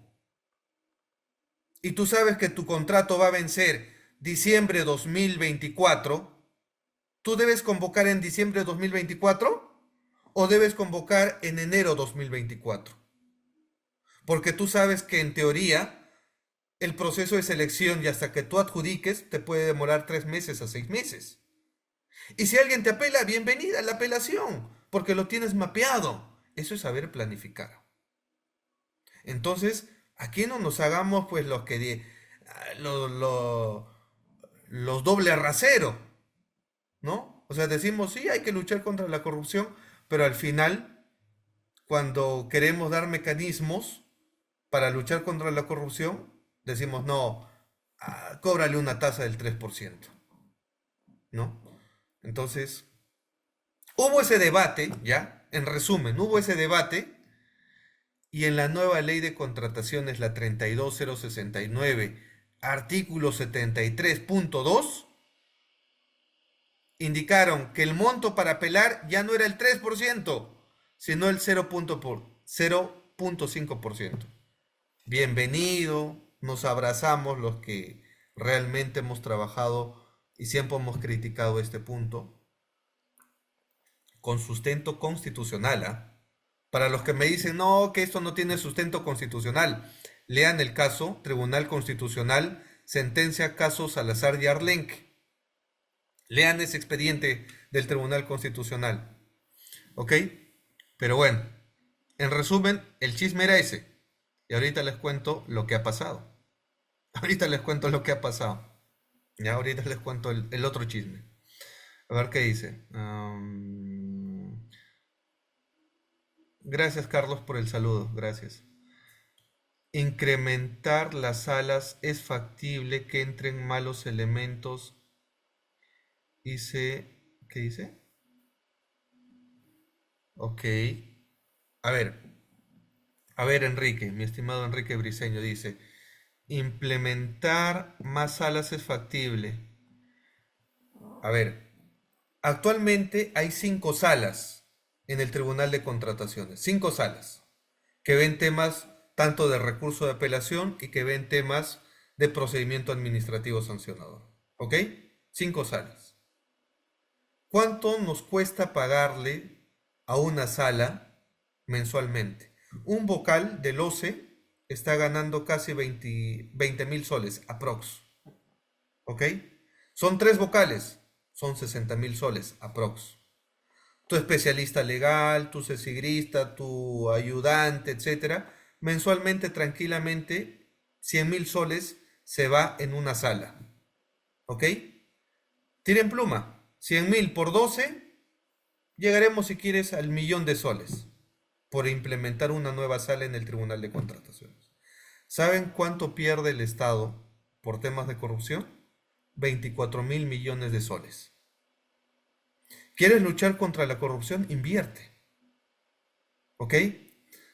Speaker 1: y tú sabes que tu contrato va a vencer diciembre 2024, ¿tú debes convocar en diciembre 2024 o debes convocar en enero 2024? Porque tú sabes que en teoría el proceso de selección y hasta que tú adjudiques te puede demorar 3 meses a 6 meses. Y si alguien te apela, bienvenida a la apelación, porque lo tienes mapeado. Eso es saber planificar. Entonces, aquí no nos hagamos pues los doble rasero, ¿no? O sea, decimos, sí, hay que luchar contra la corrupción, pero al final, cuando queremos dar mecanismos para luchar contra la corrupción, decimos, no, cóbrale una tasa del 3%, ¿no? Entonces, hubo ese debate, ¿ya? En resumen, hubo ese debate y en la nueva ley de contrataciones, la 32069, artículo 73.2, indicaron que el monto para apelar ya no era el 3%, sino el 0.5%. Bienvenido, nos abrazamos los que realmente hemos trabajado y siempre hemos criticado este punto, con sustento constitucional, ¿ah? Para los que me dicen, no, que esto no tiene sustento constitucional, lean el caso, Tribunal Constitucional, sentencia caso Salazar y Arlenque. Lean ese expediente del Tribunal Constitucional. ¿Ok? Pero bueno, en resumen, el chisme era ese. Y ahorita les cuento lo que ha pasado. Ahorita les cuento lo que ha pasado. Ya, ahorita les cuento el otro chisme. A ver qué dice. Gracias, Carlos, por el saludo. Gracias. Incrementar las salas es factible que entren malos elementos y se... ¿Qué dice? Ok. A ver. A ver, Enrique, mi estimado Enrique Briceño dice, implementar más salas es factible. A ver, actualmente hay 5 salas en el Tribunal de Contrataciones, 5 salas, que ven temas tanto de recurso de apelación y que ven temas de procedimiento administrativo sancionador. ¿Ok? 5 salas. ¿Cuánto nos cuesta pagarle a una sala mensualmente? Un vocal del OCE está ganando casi 20,000 soles, aprox. ¿Ok? Son 3 vocales, son 60,000 soles, aprox. Tu especialista legal, tu cesigrista, tu ayudante, etcétera, mensualmente, tranquilamente, 100,000 soles se va en una sala. ¿Ok? Tiren pluma, 100,000 por 12, llegaremos si quieres al 1,000,000 de soles por implementar una nueva sala en el Tribunal de Contrataciones. ¿Saben cuánto pierde el Estado por temas de corrupción? 24,000 millones de soles. ¿Quieres luchar contra la corrupción? Invierte. ¿Ok?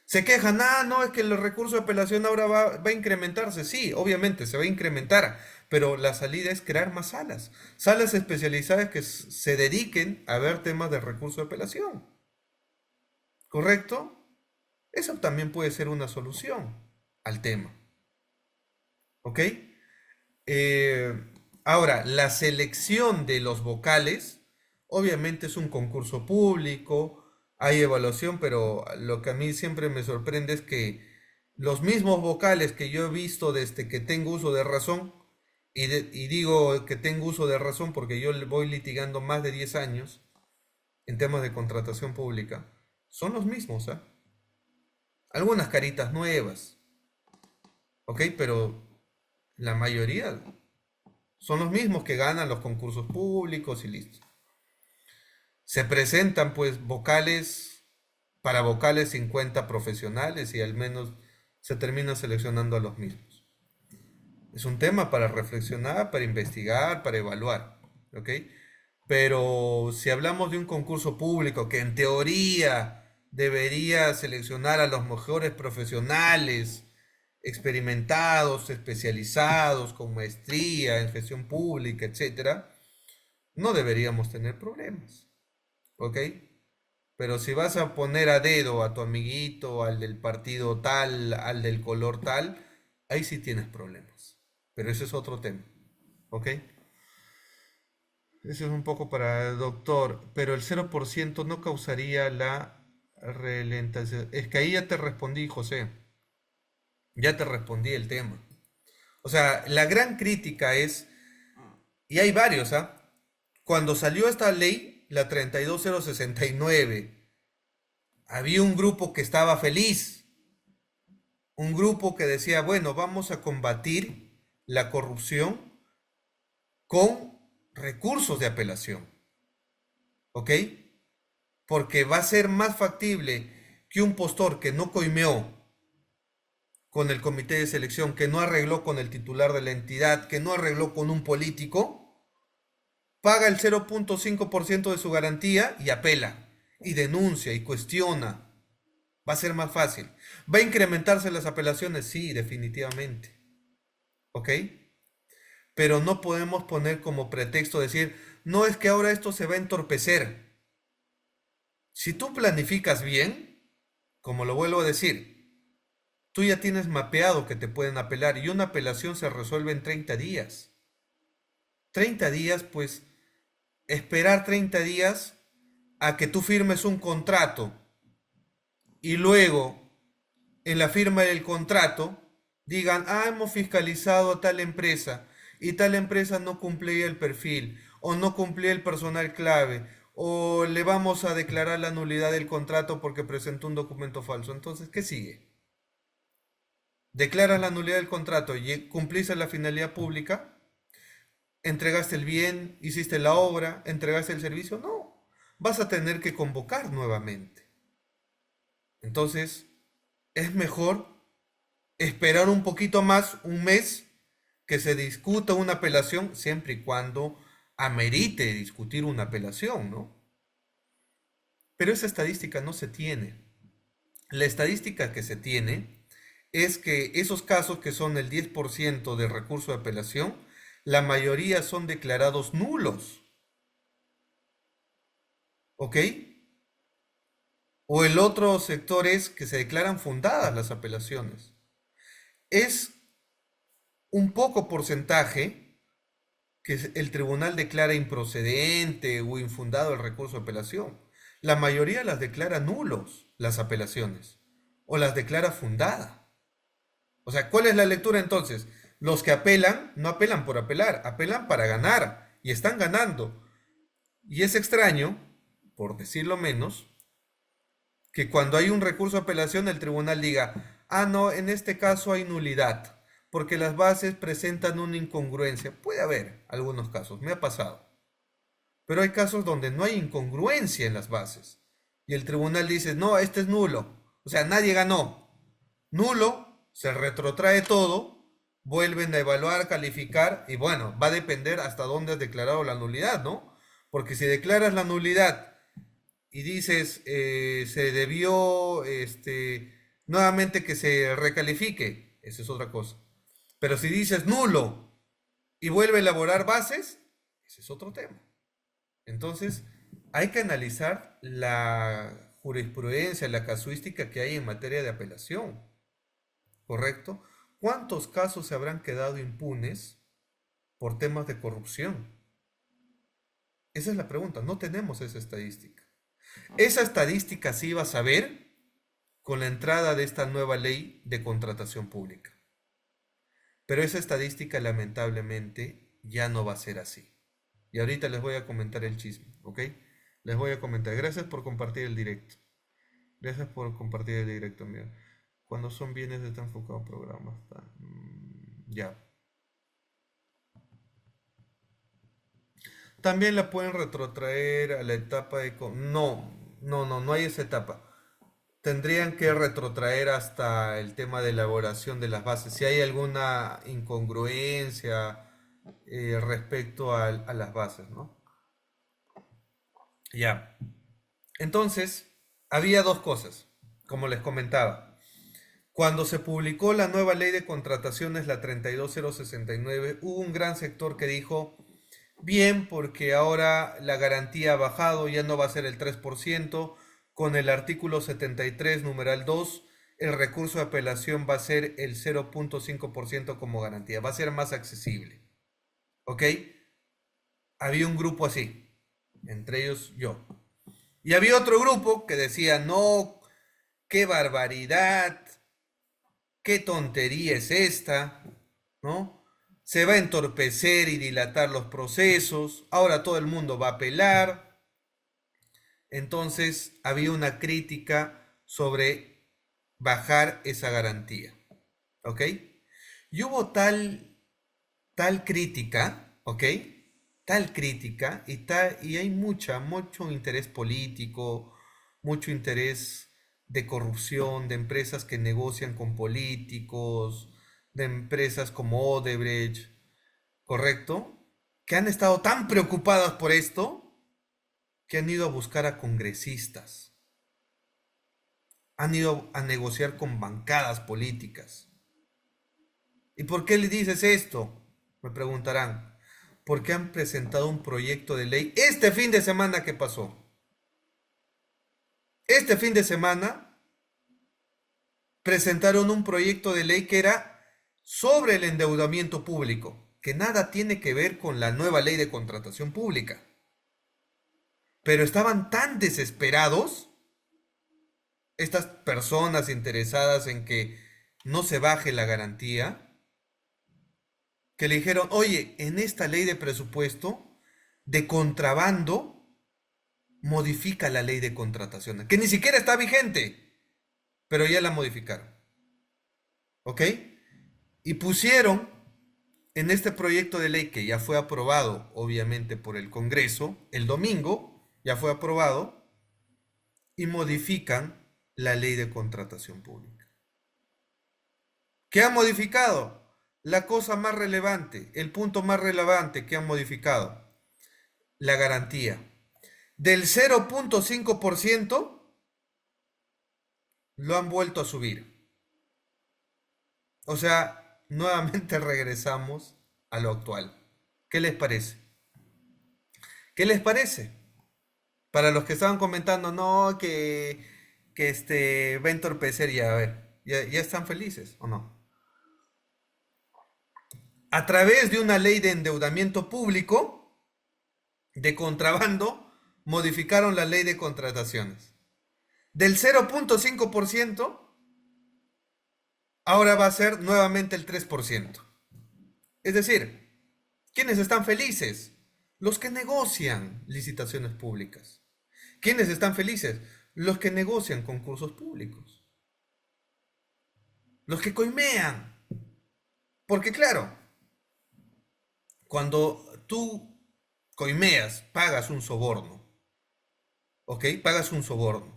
Speaker 1: Se quejan, no, es que el recurso de apelación ahora va a incrementarse. Sí, obviamente se va a incrementar, pero la salida es crear más salas. Salas especializadas que se dediquen a ver temas de recurso de apelación. ¿correcto? Eso también puede ser una solución al tema, ¿ok? Ahora, la selección de los vocales, obviamente es un concurso público, hay evaluación, pero lo que a mí siempre me sorprende es que los mismos vocales que yo he visto desde que tengo uso de razón, y digo que tengo uso de razón porque yo voy litigando más de 10 años en temas de contratación pública, son los mismos, ¿ah? Algunas caritas nuevas, ¿ok? Pero la mayoría son los mismos que ganan los concursos públicos y listo. Se presentan pues vocales, para vocales 50 profesionales y al menos se termina seleccionando a los mismos. Es un tema para reflexionar, para investigar, para evaluar, ¿ok? Pero si hablamos de un concurso público que en teoría debería seleccionar a los mejores profesionales, experimentados, especializados, con maestría en gestión pública, etcétera, no deberíamos tener problemas, ¿ok? Pero si vas a poner a dedo a tu amiguito, al del partido tal, al del color tal, ahí sí tienes problemas. Pero ese es otro tema, ¿ok? Eso es un poco para el doctor, pero el 0% no causaría la ralentización. Es que ahí ya te respondí, José. Ya te respondí el tema. O sea, la gran crítica es, y hay varios, ¿ah? Cuando salió esta ley, la 32069, había un grupo que estaba feliz, un grupo que decía, bueno, vamos a combatir la corrupción con recursos de apelación, ¿ok? Porque va a ser más factible que un postor que no coimeó con el comité de selección, que no arregló con el titular de la entidad, que no arregló con un político, paga el 0.5% de su garantía y apela, y denuncia y cuestiona. Va a ser más fácil. ¿Va a incrementarse las apelaciones? Sí, definitivamente. ¿Ok? Pero no podemos poner como pretexto decir, no es que ahora esto se va a entorpecer. Si tú planificas bien, como lo vuelvo a decir, tú ya tienes mapeado que te pueden apelar y una apelación se resuelve en 30 días. 30 días, pues esperar 30 días a que tú firmes un contrato y luego en la firma del contrato digan, hemos fiscalizado a tal empresa y tal empresa no cumplía el perfil o no cumplía el personal clave o le vamos a declarar la nulidad del contrato porque presentó un documento falso. Entonces, ¿qué sigue? ¿Declaras la nulidad del contrato y cumpliste la finalidad pública? ¿Entregaste el bien? ¿Hiciste la obra? ¿Entregaste el servicio? No. Vas a tener que convocar nuevamente. Entonces, es mejor esperar un poquito más, un mes, que se discuta una apelación, siempre y cuando amerite discutir una apelación, ¿no? Pero esa estadística no se tiene. La estadística que se tiene es que esos casos que son el 10% de recurso de apelación, la mayoría son declarados nulos, ¿ok? O el otro sector es que se declaran fundadas las apelaciones. Es un poco porcentaje que el tribunal declara improcedente o infundado el recurso de apelación. La mayoría las declara nulos, las apelaciones, o las declara fundada. O sea, ¿cuál es la lectura entonces? Los que apelan no apelan por apelar, apelan para ganar y están ganando. Y es extraño, por decirlo menos, que cuando hay un recurso de apelación el tribunal diga, ah, no, en este caso hay nulidad, porque las bases presentan una incongruencia. Puede haber algunos casos, me ha pasado. Pero hay casos donde no hay incongruencia en las bases. Y el tribunal dice, no, este es nulo. O sea, nadie ganó. Nulo, se retrotrae todo, vuelven a evaluar, calificar, y bueno, va a depender hasta dónde has declarado la nulidad, ¿no? Porque si declaras la nulidad y dices, se debió nuevamente que se recalifique, esa es otra cosa. Pero si dices nulo y vuelve a elaborar bases, ese es otro tema. Entonces, hay que analizar la jurisprudencia, la casuística que hay en materia de apelación, ¿correcto? ¿Cuántos casos se habrán quedado impunes por temas de corrupción? Esa es la pregunta, no tenemos esa estadística. Esa estadística se iba a saber con la entrada de esta nueva ley de contratación pública. Pero esa estadística lamentablemente ya no va a ser así. Y ahorita les voy a comentar el chisme, ¿ok? Les voy a comentar. Gracias por compartir el directo. Gracias por compartir el directo, mira. Cuando son bienes está enfocado programas. Ya. También la pueden retrotraer a la etapa de... No hay esa etapa. Tendrían que retrotraer hasta el tema de elaboración de las bases. Si hay alguna incongruencia respecto a las bases, ¿no? Ya. Entonces, había dos cosas, como les comentaba. Cuando se publicó la nueva ley de contrataciones, la 32069, hubo un gran sector que dijo, bien, porque ahora la garantía ha bajado, ya no va a ser el 3%, con el artículo 73, numeral 2, el recurso de apelación va a ser el 0.5% como garantía, va a ser más accesible. ¿Ok? Había un grupo así, entre ellos yo. Y había otro grupo que decía, no, qué barbaridad, qué tontería es esta, ¿no? Se va a entorpecer y dilatar los procesos, ahora todo el mundo va a apelar. Entonces había una crítica sobre bajar esa garantía, ¿ok? Y hubo tal crítica, ¿ok? Tal crítica y hay mucho interés político, mucho interés de corrupción, de empresas que negocian con políticos, de empresas como Odebrecht, ¿correcto? Que han estado tan preocupadas por esto que han ido a buscar a congresistas, han ido a negociar con bancadas políticas. ¿Y por qué le dices esto? Me preguntarán. Porque han presentado un proyecto de ley este fin de semana que pasó. Este fin de semana presentaron un proyecto de ley que era sobre el endeudamiento público, que nada tiene que ver con la nueva ley de contratación pública. Pero estaban tan desesperados, estas personas interesadas en que no se baje la garantía, que le dijeron, oye, en esta ley de presupuesto, de contrabando, modifica la ley de contratación, que ni siquiera está vigente, pero ya la modificaron. ¿Ok? Y pusieron en este proyecto de ley que ya fue aprobado, obviamente, por el Congreso, el domingo, ya fue aprobado, y modifican la ley de contratación pública. ¿Qué han modificado? La cosa más relevante, el punto más relevante que han modificado, la garantía. Del 0.5% lo han vuelto a subir. O sea, nuevamente regresamos a lo actual. ¿Qué les parece? ¿Qué les parece? Para los que estaban comentando, no, que va a entorpecer ya, a ver, ya están felices, ¿o no? A través de una ley de endeudamiento público, de contrabando, modificaron la ley de contrataciones. Del 0.5%, ahora va a ser nuevamente el 3%. Es decir, ¿quiénes están felices? Los que negocian licitaciones públicas. ¿Quiénes están felices? Los que negocian concursos públicos. Los que coimean. Porque claro, cuando tú coimeas, pagas un soborno, ¿ok? Pagas un soborno.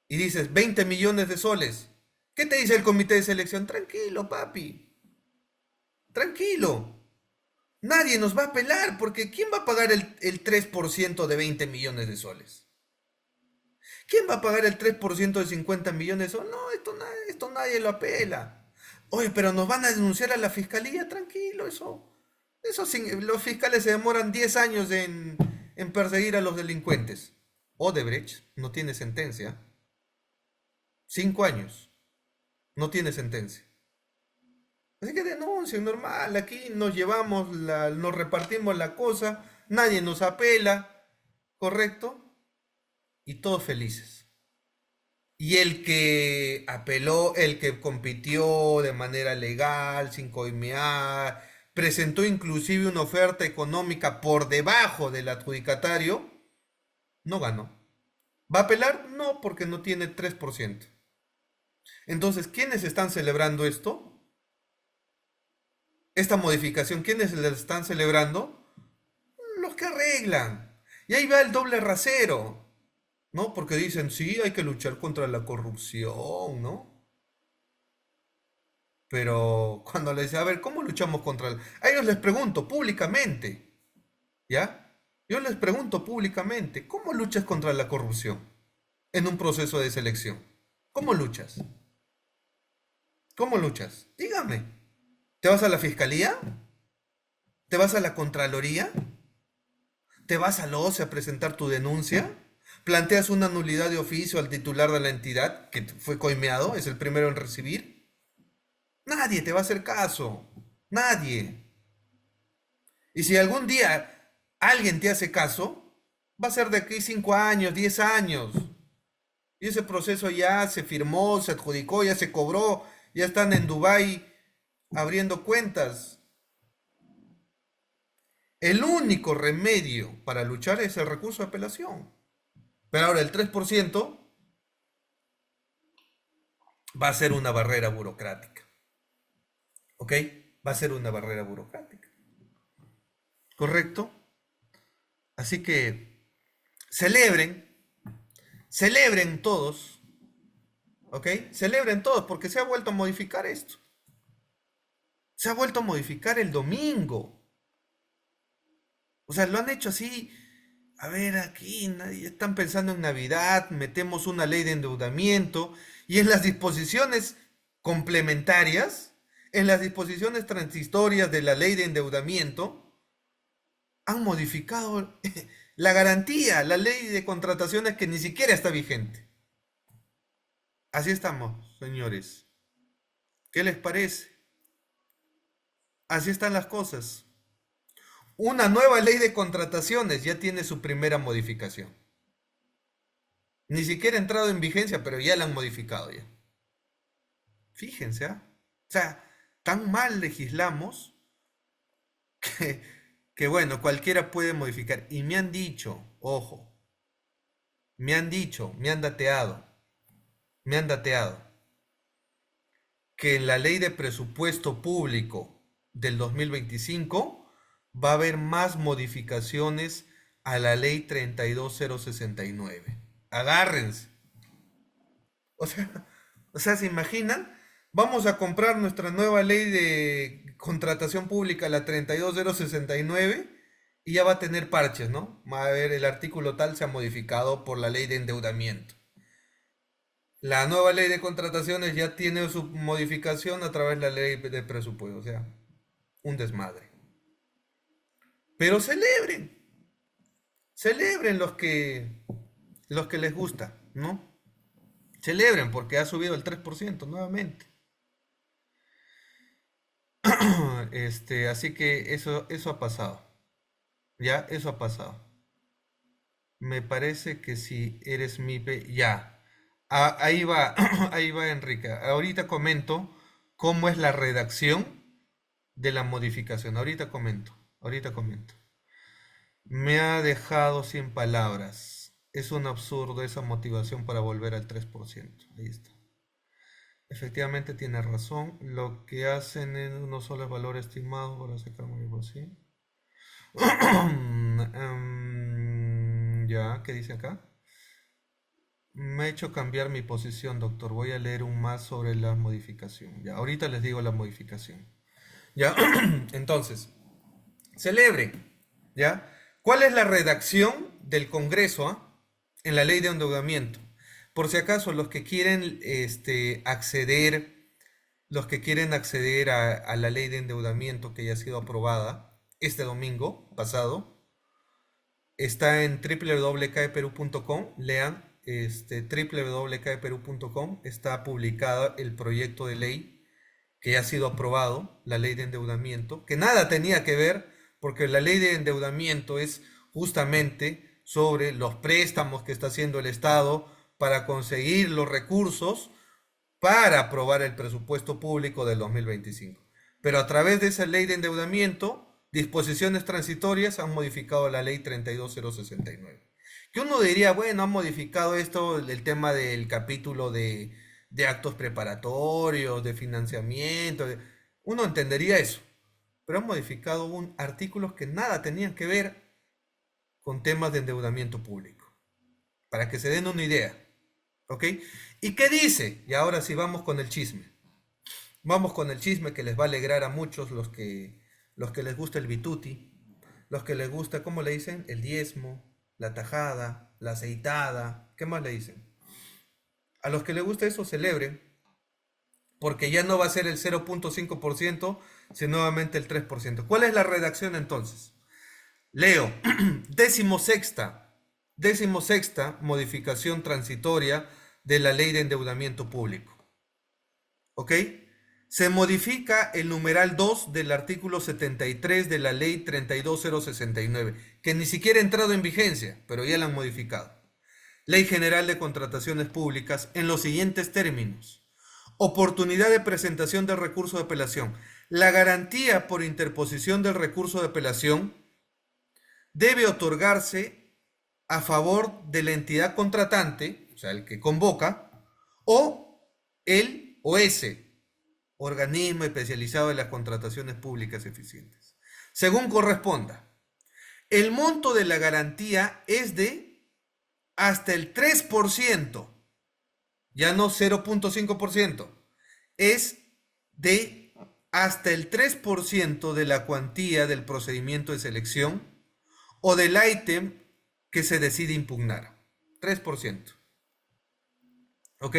Speaker 1: Y dices 20 millones de soles. ¿Qué te dice el comité de selección? Tranquilo, papi. Tranquilo. Nadie nos va a apelar porque ¿quién va a pagar el 3% de 20 millones de soles? ¿Quién va a pagar el 3% de 50 millones de soles? No, esto nadie lo apela. Oye, pero nos van a denunciar a la fiscalía, tranquilo, los fiscales se demoran 10 años en perseguir a los delincuentes. Odebrecht no tiene sentencia. 5 años, no tiene sentencia. Así que denuncien, normal, aquí nos repartimos la cosa, nadie nos apela, ¿correcto? Y todos felices. Y el que apeló, el que compitió de manera legal, sin coimear, presentó inclusive una oferta económica por debajo del adjudicatario, no ganó. ¿Va a apelar? No, porque no tiene 3%. Entonces, ¿quiénes están celebrando esto? Esta modificación, ¿quiénes la están celebrando? Los que arreglan. Y ahí va el doble rasero, ¿no? Porque dicen, sí, hay que luchar contra la corrupción, ¿no? Pero cuando les dice, a ver, ¿cómo luchamos A ellos les pregunto públicamente, ¿ya? Yo les pregunto públicamente, ¿cómo luchas contra la corrupción en un proceso de selección? ¿Cómo luchas? ¿Cómo luchas? Dígame. ¿Te vas a la fiscalía? ¿Te vas a la contraloría? ¿Te vas al OCE a presentar tu denuncia? ¿Planteas una nulidad de oficio al titular de la entidad que fue coimeado? ¿Es el primero en recibir? Nadie te va a hacer caso. Nadie. Y si algún día alguien te hace caso, va a ser de aquí 5 años, 10 años. Y ese proceso ya se firmó, se adjudicó, ya se cobró, ya están en Dubái abriendo cuentas. El único remedio para luchar es el recurso de apelación. Pero ahora el 3% va a ser una barrera burocrática. ¿Ok? Va a ser una barrera burocrática. ¿Correcto? Así que celebren, celebren todos, ¿ok? Celebren todos porque se ha vuelto a modificar esto. Se ha vuelto a modificar el domingo. O sea, lo han hecho así. A ver, aquí están pensando en Navidad, metemos una ley de endeudamiento y en las disposiciones complementarias, en las disposiciones transitorias de la ley de endeudamiento, han modificado la garantía, la ley de contrataciones que ni siquiera está vigente. Así estamos, señores. ¿Qué les parece? Así están las cosas. Una nueva ley de contrataciones ya tiene su primera modificación. Ni siquiera ha entrado en vigencia, pero ya la han modificado ya. Fíjense, ¿ah? O sea, tan mal legislamos que, que bueno, cualquiera puede modificar. Y me han dicho, ojo, me han dateado, que en la ley de presupuesto público del 2025 va a haber más modificaciones a la ley 32069. Agárrense. O sea, ¿se imaginan? Vamos a comprar nuestra nueva ley de contratación pública, la 32069, y ya va a tener parches, ¿no? Va a ver, el artículo tal se ha modificado por la ley de endeudamiento. La nueva ley de contrataciones ya tiene su modificación a través de la ley de presupuesto, o sea, un desmadre. Pero celebren los que les gusta, ¿no? Celebren porque ha subido el 3% nuevamente. Así que eso ha pasado. Ya, eso ha pasado. Me parece que si eres MIPE, ya. Ahí va, ahí va Enrique. Ahorita comento cómo es la redacción de la modificación. Ahorita comento. Me ha dejado sin palabras. Es un absurdo esa motivación para volver al 3%. Ahí está. Efectivamente tiene razón. Lo que hacen es no solo el valor estimado para sacar algo así. Ya, ¿qué dice acá? Me ha hecho cambiar mi posición, doctor. Voy a leer un más sobre la modificación. Ya, ahorita les digo la modificación. Ya, entonces, celebre. ¿Ya? ¿Cuál es la redacción del Congreso, en la ley de endeudamiento? Por si acaso, los que quieren acceder a la ley de endeudamiento que ya ha sido aprobada este domingo pasado, está en www.caeperú.com, lean, www.caeperú.com, está publicado el proyecto de ley que ha sido aprobado, la ley de endeudamiento, que nada tenía que ver, porque la ley de endeudamiento es justamente sobre los préstamos que está haciendo el Estado para conseguir los recursos para aprobar el presupuesto público del 2025. Pero a través de esa ley de endeudamiento, disposiciones transitorias han modificado la ley 32069. Que uno diría, bueno, han modificado esto, el tema del capítulo de actos preparatorios, de financiamiento. Uno entendería eso. Pero han modificado artículos que nada tenían que ver con temas de endeudamiento público. Para que se den una idea. ¿Ok? ¿Y qué dice? Y ahora sí vamos con el chisme. Vamos con el chisme que les va a alegrar a muchos los que les gusta el bituti, los que les gusta, ¿cómo le dicen? El diezmo, la tajada, la aceitada, ¿qué más le dicen? A los que les gusta eso celebren, porque ya no va a ser el 0.5%, sino nuevamente el 3%. ¿Cuál es la redacción entonces? Leo, decimosexta modificación transitoria de la ley de endeudamiento público. ¿Ok? Se modifica el numeral 2 del artículo 73 de la ley 32069, que ni siquiera ha entrado en vigencia, pero ya la han modificado. Ley General de Contrataciones Públicas en los siguientes términos. Oportunidad de presentación del recurso de apelación. La garantía por interposición del recurso de apelación debe otorgarse a favor de la entidad contratante, o sea, el que convoca, o el o ese organismo especializado en las contrataciones públicas eficientes, según corresponda. El monto de la garantía es de hasta el 3%, ya no 0.5%, es de hasta el 3% de la cuantía del procedimiento de selección o del ítem que se decide impugnar. 3%. ¿Ok?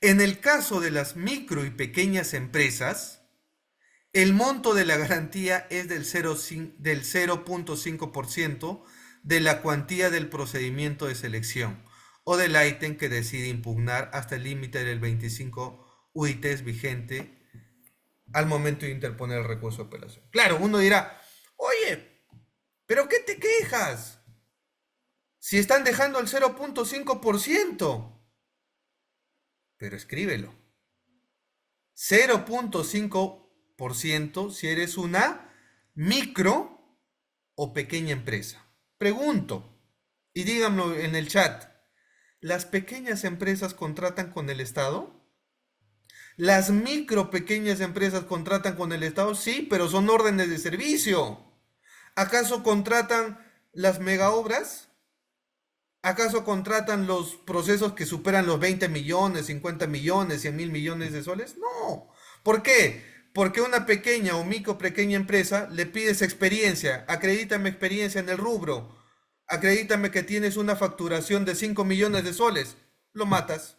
Speaker 1: En el caso de las micro y pequeñas empresas, el monto de la garantía es del 0.5% de la cuantía del procedimiento de selección o del ítem que decide impugnar hasta el límite del 25 UITs vigente al momento de interponer el recurso de apelación. Claro, uno dirá, oye, ¿pero qué te quejas? Si están dejando el 0.5%. Pero escríbelo. 0.5% si eres una micro o pequeña empresa. Pregunto, y díganlo en el chat, ¿las pequeñas empresas contratan con el Estado? ¿Las micro pequeñas empresas contratan con el Estado? Sí, pero son órdenes de servicio. ¿Acaso contratan las mega obras? ¿Acaso contratan los procesos que superan los 20 millones, 50 millones, 100 mil millones de soles? No. ¿Por qué? Porque una pequeña o micro pequeña empresa le pides experiencia, acredítame experiencia en el rubro, acredítame que tienes una facturación de 5 millones de soles, lo matas.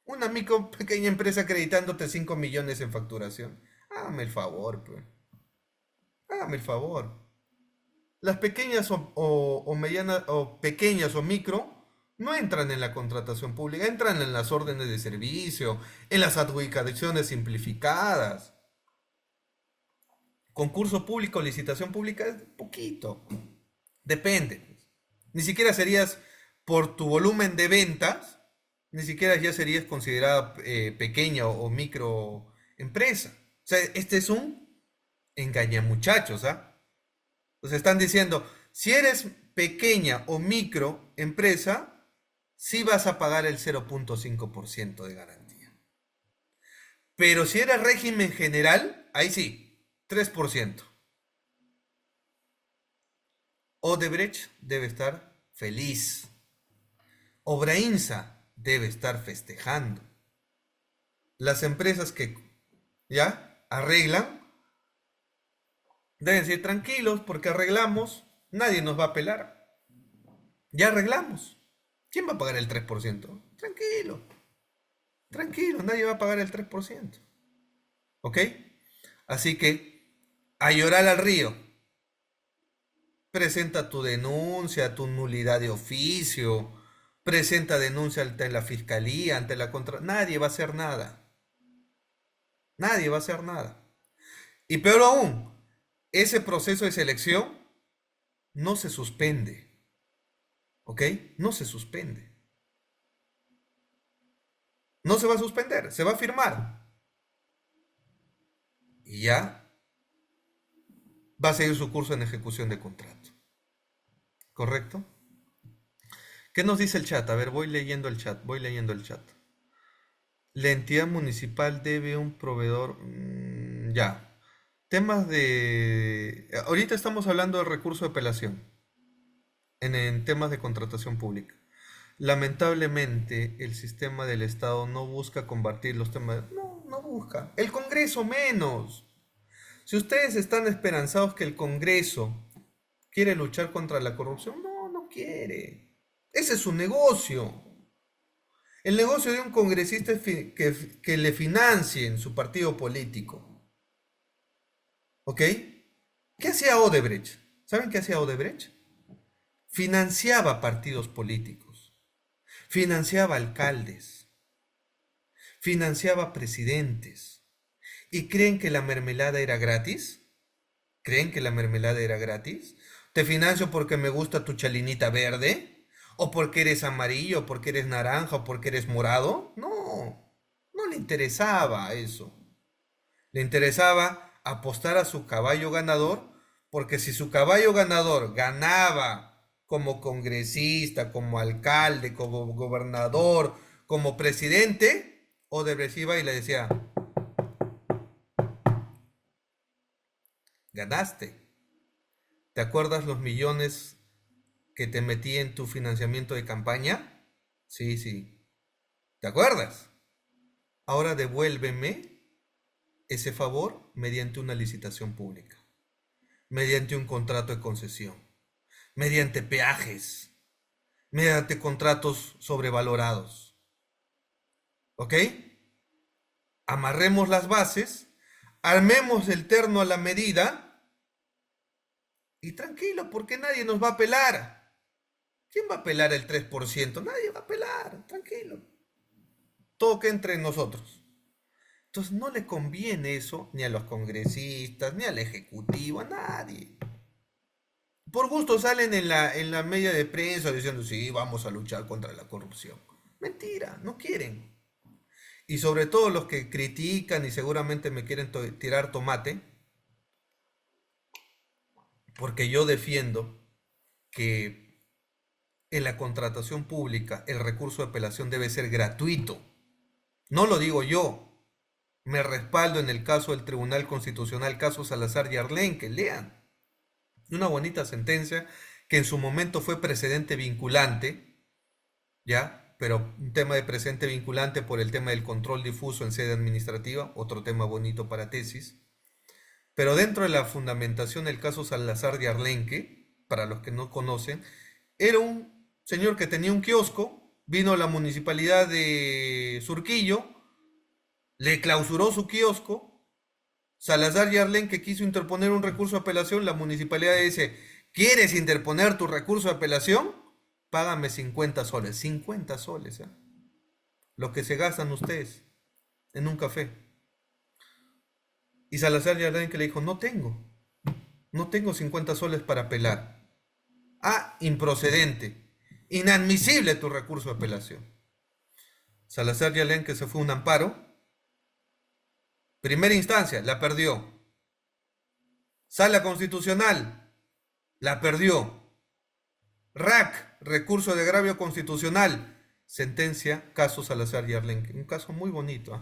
Speaker 1: Una micro pequeña empresa acreditándote 5 millones en facturación. Hágame el favor, pues. Hágame el favor. Las pequeñas o medianas o pequeñas o micro no entran en la contratación pública, entran en las órdenes de servicio, en las adjudicaciones simplificadas. Concurso público, licitación pública es poquito. Depende. Ni siquiera serías por tu volumen de ventas, ni siquiera ya serías considerada pequeña o micro empresa. O sea, este es un engañamuchachos, ¿ah? Nos están diciendo, si eres pequeña o micro empresa, sí vas a pagar el 0.5% de garantía. Pero si eres régimen general, ahí sí, 3%. Odebrecht debe estar feliz. Obrainsa debe estar festejando. Las empresas que ya arreglan deben ser tranquilos porque arreglamos, nadie nos va a apelar. Ya arreglamos. ¿Quién va a pagar el 3%? Tranquilo, tranquilo, nadie va a pagar el 3%. ¿Ok? Así que a llorar al río. presenta tu denuncia, tu nulidad de oficio, presenta denuncia ante la fiscalía, ante la contra... Nadie va a hacer nada. Nadie va a hacer nada. Y peor aún, ese proceso de selección no se suspende. ¿Ok? No se suspende. No se va a suspender, se va a firmar. Y ya va a seguir su curso en ejecución de contrato. ¿Correcto? ¿Qué nos dice el chat? A ver, voy leyendo el chat, voy leyendo el chat. La entidad municipal debe un proveedor... ya. Temas de... Ahorita estamos hablando del recurso de apelación en temas de contratación pública. Lamentablemente, el sistema del Estado no busca combatir los temas... No, no busca. El Congreso menos. Si ustedes están esperanzados que el Congreso quiere luchar contra la corrupción, no, no quiere. Ese es su negocio. El negocio de un congresista es que le financien su partido político. ¿Ok? ¿Qué hacía Odebrecht? ¿Saben qué hacía Odebrecht? Financiaba partidos políticos, financiaba alcaldes, financiaba presidentes. ¿Y creen que la mermelada era gratis? ¿Creen que la mermelada era gratis? ¿Te financio porque me gusta tu chalinita verde? ¿O porque eres amarillo? ¿O porque eres naranja? ¿O porque eres morado? No, no le interesaba eso. Le interesaba apostar a su caballo ganador, porque si su caballo ganador ganaba como congresista, como alcalde, como gobernador, como presidente, Odebrecht iba y le decía, ganaste. ¿Te acuerdas los millones que te metí en tu financiamiento de campaña? Sí, sí. ¿Te acuerdas? Ahora devuélveme ese favor mediante una licitación pública, mediante un contrato de concesión, mediante peajes, mediante contratos sobrevalorados. ¿Ok? Amarremos las bases, armemos el terno a la medida y tranquilo, porque nadie nos va a apelar. ¿Quién va a apelar el 3%? Nadie va a apelar, tranquilo. Todo que entre nosotros. Entonces no le conviene eso ni a los congresistas, ni al ejecutivo, a nadie. Por gusto salen en la media de prensa diciendo, sí, vamos a luchar contra la corrupción. Mentira, no quieren. Y sobre todo los que critican y seguramente me quieren tirar tomate, porque yo defiendo que en la contratación pública el recurso de apelación debe ser gratuito. No lo digo yo. Me respaldo en el caso del Tribunal Constitucional, caso Salazar y Arlen, que lean. Una bonita sentencia que en su momento fue precedente vinculante, ¿ya? Pero un tema de precedente vinculante por el tema del control difuso en sede administrativa, otro tema bonito para tesis. Pero dentro de la fundamentación del caso Salazar de Arlenque, para los que no conocen, era un señor que tenía un kiosco, vino a la municipalidad de Surquillo, le clausuró su kiosco. Salazar y Arlen, que quiso interponer un recurso de apelación, la municipalidad dice, ¿quieres interponer tu recurso de apelación? Págame 50 soles. 50 soles, ¿eh? Lo que se gastan ustedes en un café. Y Salazar y Arlen que le dijo, no tengo 50 soles para apelar. Ah, improcedente, inadmisible tu recurso de apelación. Salazar y Arlen que se fue a un amparo. Primera instancia, la perdió. Sala constitucional, la perdió. RAC, recurso de agravio constitucional, sentencia, caso Salazar y Arlen. Un caso muy bonito, ¿eh?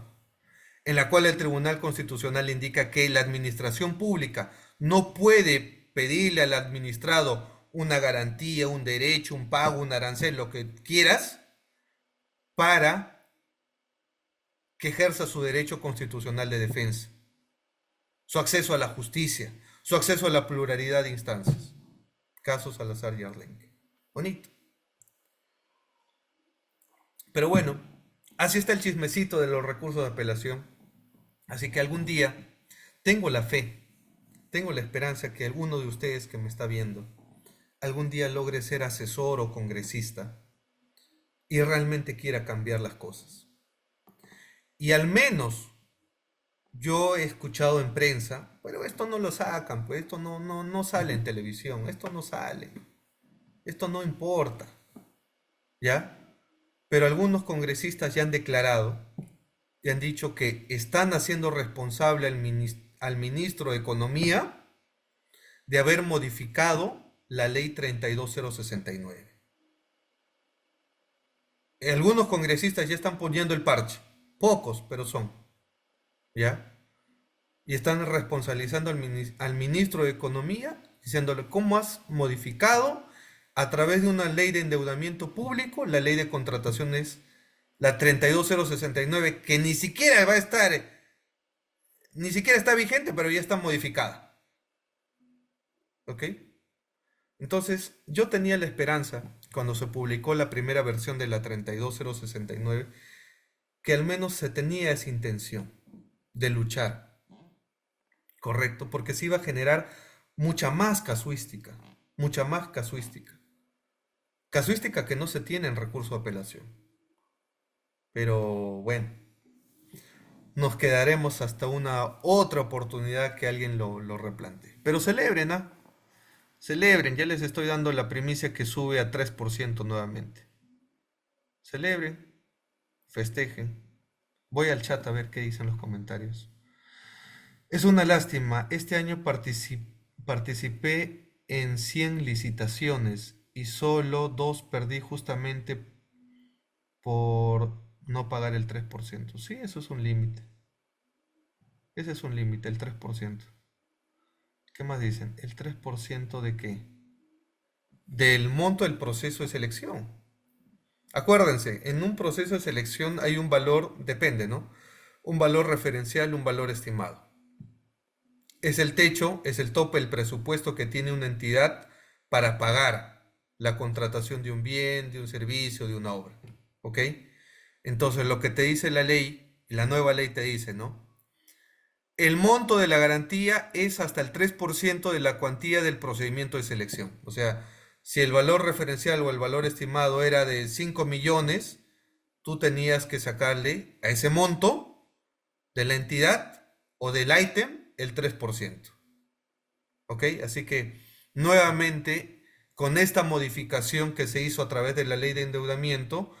Speaker 1: En la cual el Tribunal Constitucional indica que la administración pública no puede pedirle al administrado una garantía, un derecho, un pago, un arancel, lo que quieras, para que ejerza su derecho constitucional de defensa, su acceso a la justicia, su acceso a la pluralidad de instancias. Caso Salazar y Arlen. Bonito. Pero bueno, así está el chismecito de los recursos de apelación. Así que algún día tengo la fe, tengo la esperanza que alguno de ustedes que me está viendo algún día logre ser asesor o congresista y realmente quiera cambiar las cosas. Y al menos yo he escuchado en prensa, pero esto no lo sacan, pues esto no sale en televisión, esto no sale, esto no importa, ¿ya? Pero algunos congresistas ya han declarado y han dicho que están haciendo responsable al ministro de Economía de haber modificado la ley 32069. Algunos congresistas ya están poniendo el parche, pocos, pero son, ¿ya? Y están responsabilizando al ministro de Economía, diciéndole cómo has modificado a través de una ley de endeudamiento público, la ley de contrataciones, la 32069, que ni siquiera va a estar, ni siquiera está vigente, pero ya está modificada. ¿Ok? Entonces, yo tenía la esperanza, cuando se publicó la primera versión de la 32069, que al menos se tenía esa intención de luchar, ¿correcto? Porque se iba a generar mucha más casuística, mucha más casuística. Casuística que no se tiene en recurso de apelación. Pero bueno, nos quedaremos hasta una otra oportunidad que alguien lo replantee. Pero celebren, ¿ah? Celebren, ya les estoy dando la primicia que sube a 3% nuevamente. Celebren, festejen. Voy al chat a ver qué dicen los comentarios. Es una lástima, este año participé en 100 licitaciones y solo 2 perdí justamente por no pagar el 3%. Sí, eso es un límite. Ese es un límite, el 3%. ¿Qué más dicen? ¿El 3% de qué? Del monto del proceso de selección. Acuérdense, en un proceso de selección hay un valor, depende, ¿no? Un valor referencial, un valor estimado. Es el techo, es el tope, el presupuesto que tiene una entidad para pagar la contratación de un bien, de un servicio, de una obra. ¿Ok? Entonces, lo que te dice la ley, la nueva ley te dice, ¿no? El monto de la garantía es hasta el 3% de la cuantía del procedimiento de selección. O sea, si el valor referencial o el valor estimado era de 5 millones, tú tenías que sacarle a ese monto de la entidad o del ítem el 3%. ¿Ok? Así que nuevamente, con esta modificación que se hizo a través de la ley de endeudamiento,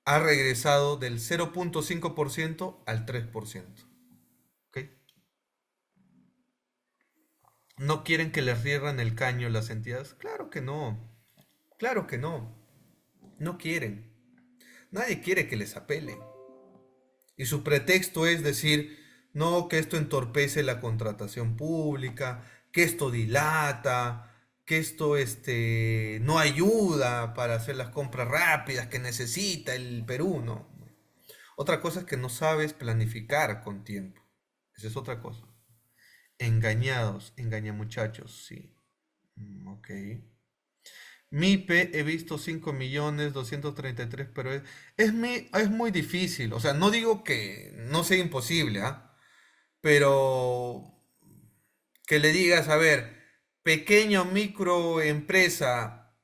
Speaker 1: ha regresado del 0.5% al 3%. ¿Ok? ¿No quieren que les rieran el caño las entidades? Claro que no. Claro que no. No quieren. Nadie quiere que les apelen. Y su pretexto es decir, no, que esto entorpece la contratación pública, que esto dilata, que esto no ayuda para hacer las compras rápidas que necesita el Perú, ¿no? Otra cosa es que no sabes planificar con tiempo. Esa es otra cosa. Engañados, engañamuchachos, sí. Ok. MIPE he visto 5.233.000, pero es muy difícil. O sea, no digo que no sea imposible, ¿ah? Pero que le digas, a ver, pequeño microempresa,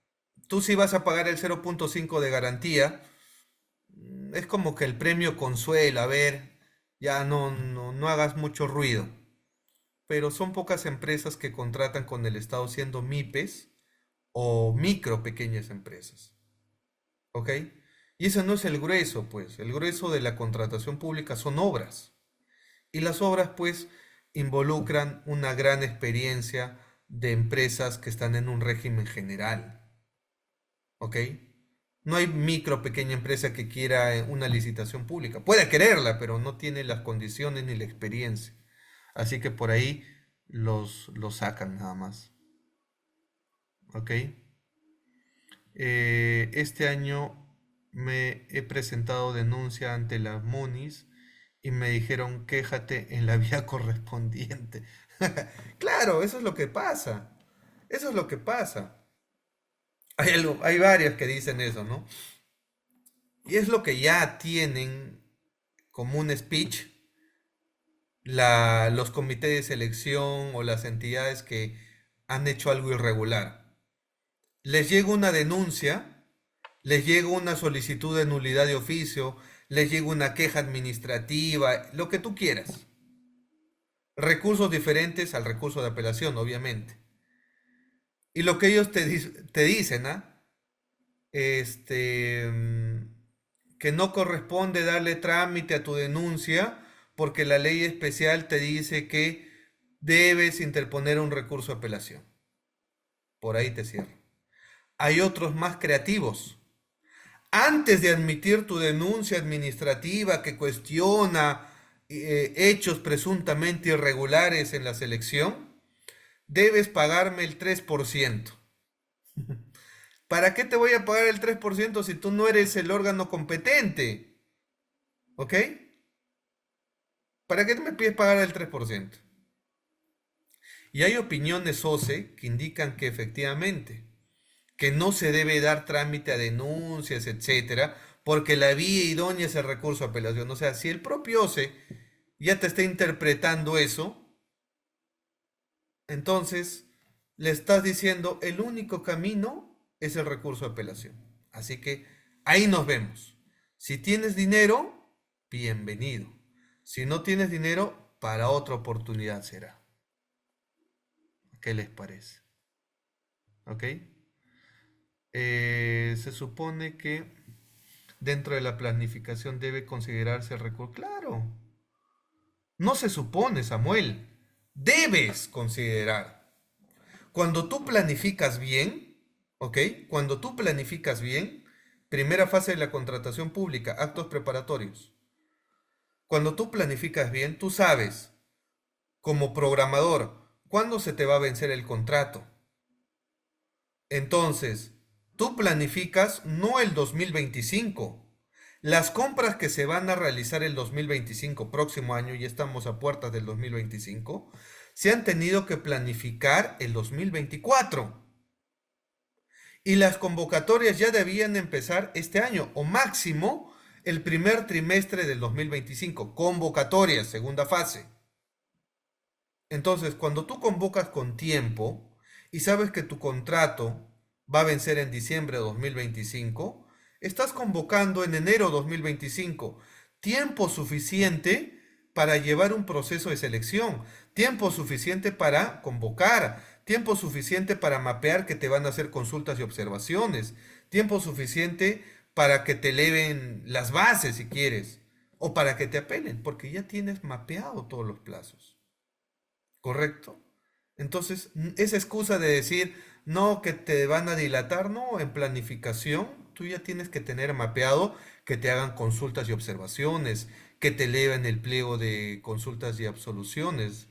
Speaker 1: tú sí vas a pagar el 0.5 de garantía, es como que el premio consuela, a ver, ya no hagas mucho ruido. Pero son pocas empresas que contratan con el Estado siendo MIPES o micro pequeñas empresas. ¿Ok? Y ese no es el grueso, pues. El grueso de la contratación pública son obras. Y las obras, pues, involucran una gran experiencia de empresas que están en un régimen general. ¿Ok? No hay micro pequeña empresa que quiera una licitación pública. Puede quererla, pero no tiene las condiciones ni la experiencia. Así que por ahí los sacan nada más. ¿Ok? Este año me he presentado denuncia ante las MUNIS y me dijeron quéjate en la vía correspondiente. Claro, eso es lo que pasa. Eso es lo que pasa. Hay varias que dicen eso, ¿no? Y es lo que ya tienen como un speech los comités de selección o las entidades que han hecho algo irregular. les llega una denuncia, les llega una solicitud de nulidad de oficio, les llega una queja administrativa, lo que tú quieras. Recursos diferentes al recurso de apelación, obviamente. Y lo que ellos te dicen, ¿ah? Que no corresponde darle trámite a tu denuncia porque la ley especial te dice que debes interponer un recurso de apelación. Por ahí te cierro. Hay otros más creativos. Antes de admitir tu denuncia administrativa que cuestiona hechos presuntamente irregulares en la selección, debes pagarme el 3%. ¿Para qué te voy a pagar el 3% si tú no eres el órgano competente? ¿Ok? ¿Para qué me pides pagar el 3%? Y hay opiniones OCE que indican que efectivamente, que no se debe dar trámite a denuncias, etcétera, porque la vía idónea es el recurso de apelación. O sea, si el propio OCE ya te está interpretando eso, entonces le estás diciendo el único camino es el recurso de apelación. Así que ahí nos vemos. Si tienes dinero, bienvenido. Si no tienes dinero, para otra oportunidad será. ¿Qué les parece? ¿Ok? Se supone que dentro de la planificación debe considerarse el recurso. Claro, no se supone, Samuel. Debes considerar. Cuando tú planificas bien, ¿ok? Cuando tú planificas bien, primera fase de la contratación pública, actos preparatorios. Cuando tú planificas bien, tú sabes, como programador, cuándo se te va a vencer el contrato. Entonces, tú planificas no el 2025. Las compras que se van a realizar el 2025, próximo año, ya estamos a puertas del 2025, se han tenido que planificar el 2024. Y las convocatorias ya debían empezar este año, o máximo el primer trimestre del 2025. Convocatorias, segunda fase. Entonces, cuando tú convocas con tiempo y sabes que tu contrato va a vencer en diciembre de 2025, estás convocando en enero de 2025. Tiempo suficiente para llevar un proceso de selección, tiempo suficiente para convocar, tiempo suficiente para mapear que te van a hacer consultas y observaciones, tiempo suficiente para que te eleven las bases si quieres, o para que te apelen, porque ya tienes mapeado todos los plazos. ¿Correcto? Entonces, esa excusa de decir, no, que te van a dilatar, no, en planificación, tú ya tienes que tener mapeado que te hagan consultas y observaciones, que te eleven el pliego de consultas y absoluciones,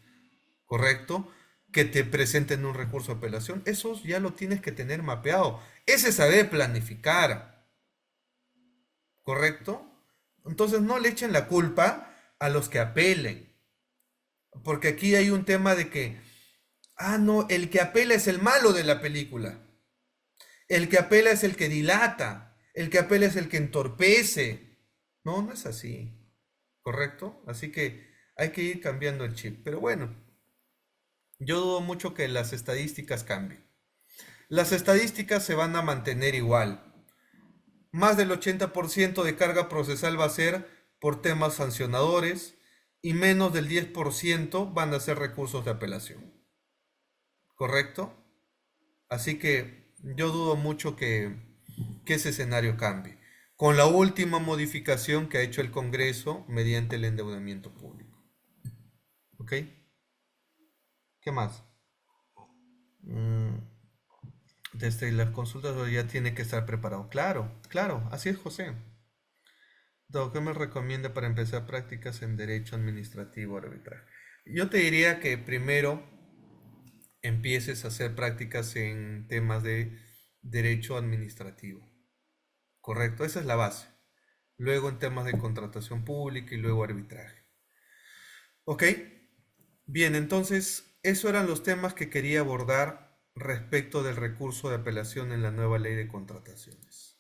Speaker 1: ¿correcto? Que te presenten un recurso de apelación, eso ya lo tienes que tener mapeado. Ese es saber planificar, ¿correcto? Entonces, no le echen la culpa a los que apelen, porque aquí hay un tema de que no, el que apela es el malo de la película. El que apela es el que dilata. El que apela es el que entorpece. No, no es así. ¿Correcto? Así que hay que ir cambiando el chip. Pero bueno, yo dudo mucho que las estadísticas cambien. Las estadísticas se van a mantener igual. Más del 80% de carga procesal va a ser por temas sancionadores y menos del 10% van a ser recursos de apelación. ¿Correcto? Así que yo dudo mucho que ese escenario cambie. Con la última modificación que ha hecho el Congreso mediante el endeudamiento público. ¿Ok? ¿Qué más? Mm, Desde las consultas ya tiene que estar preparado. Claro, claro, así es, José. ¿Qué me recomienda para empezar prácticas en derecho administrativo arbitraje? Yo te diría que primero empieces a hacer prácticas en temas de derecho administrativo. Correcto, esa es la base. Luego en temas de contratación pública y luego arbitraje. ¿Ok? Bien, entonces, esos eran los temas que quería abordar respecto del recurso de apelación en la nueva ley de contrataciones.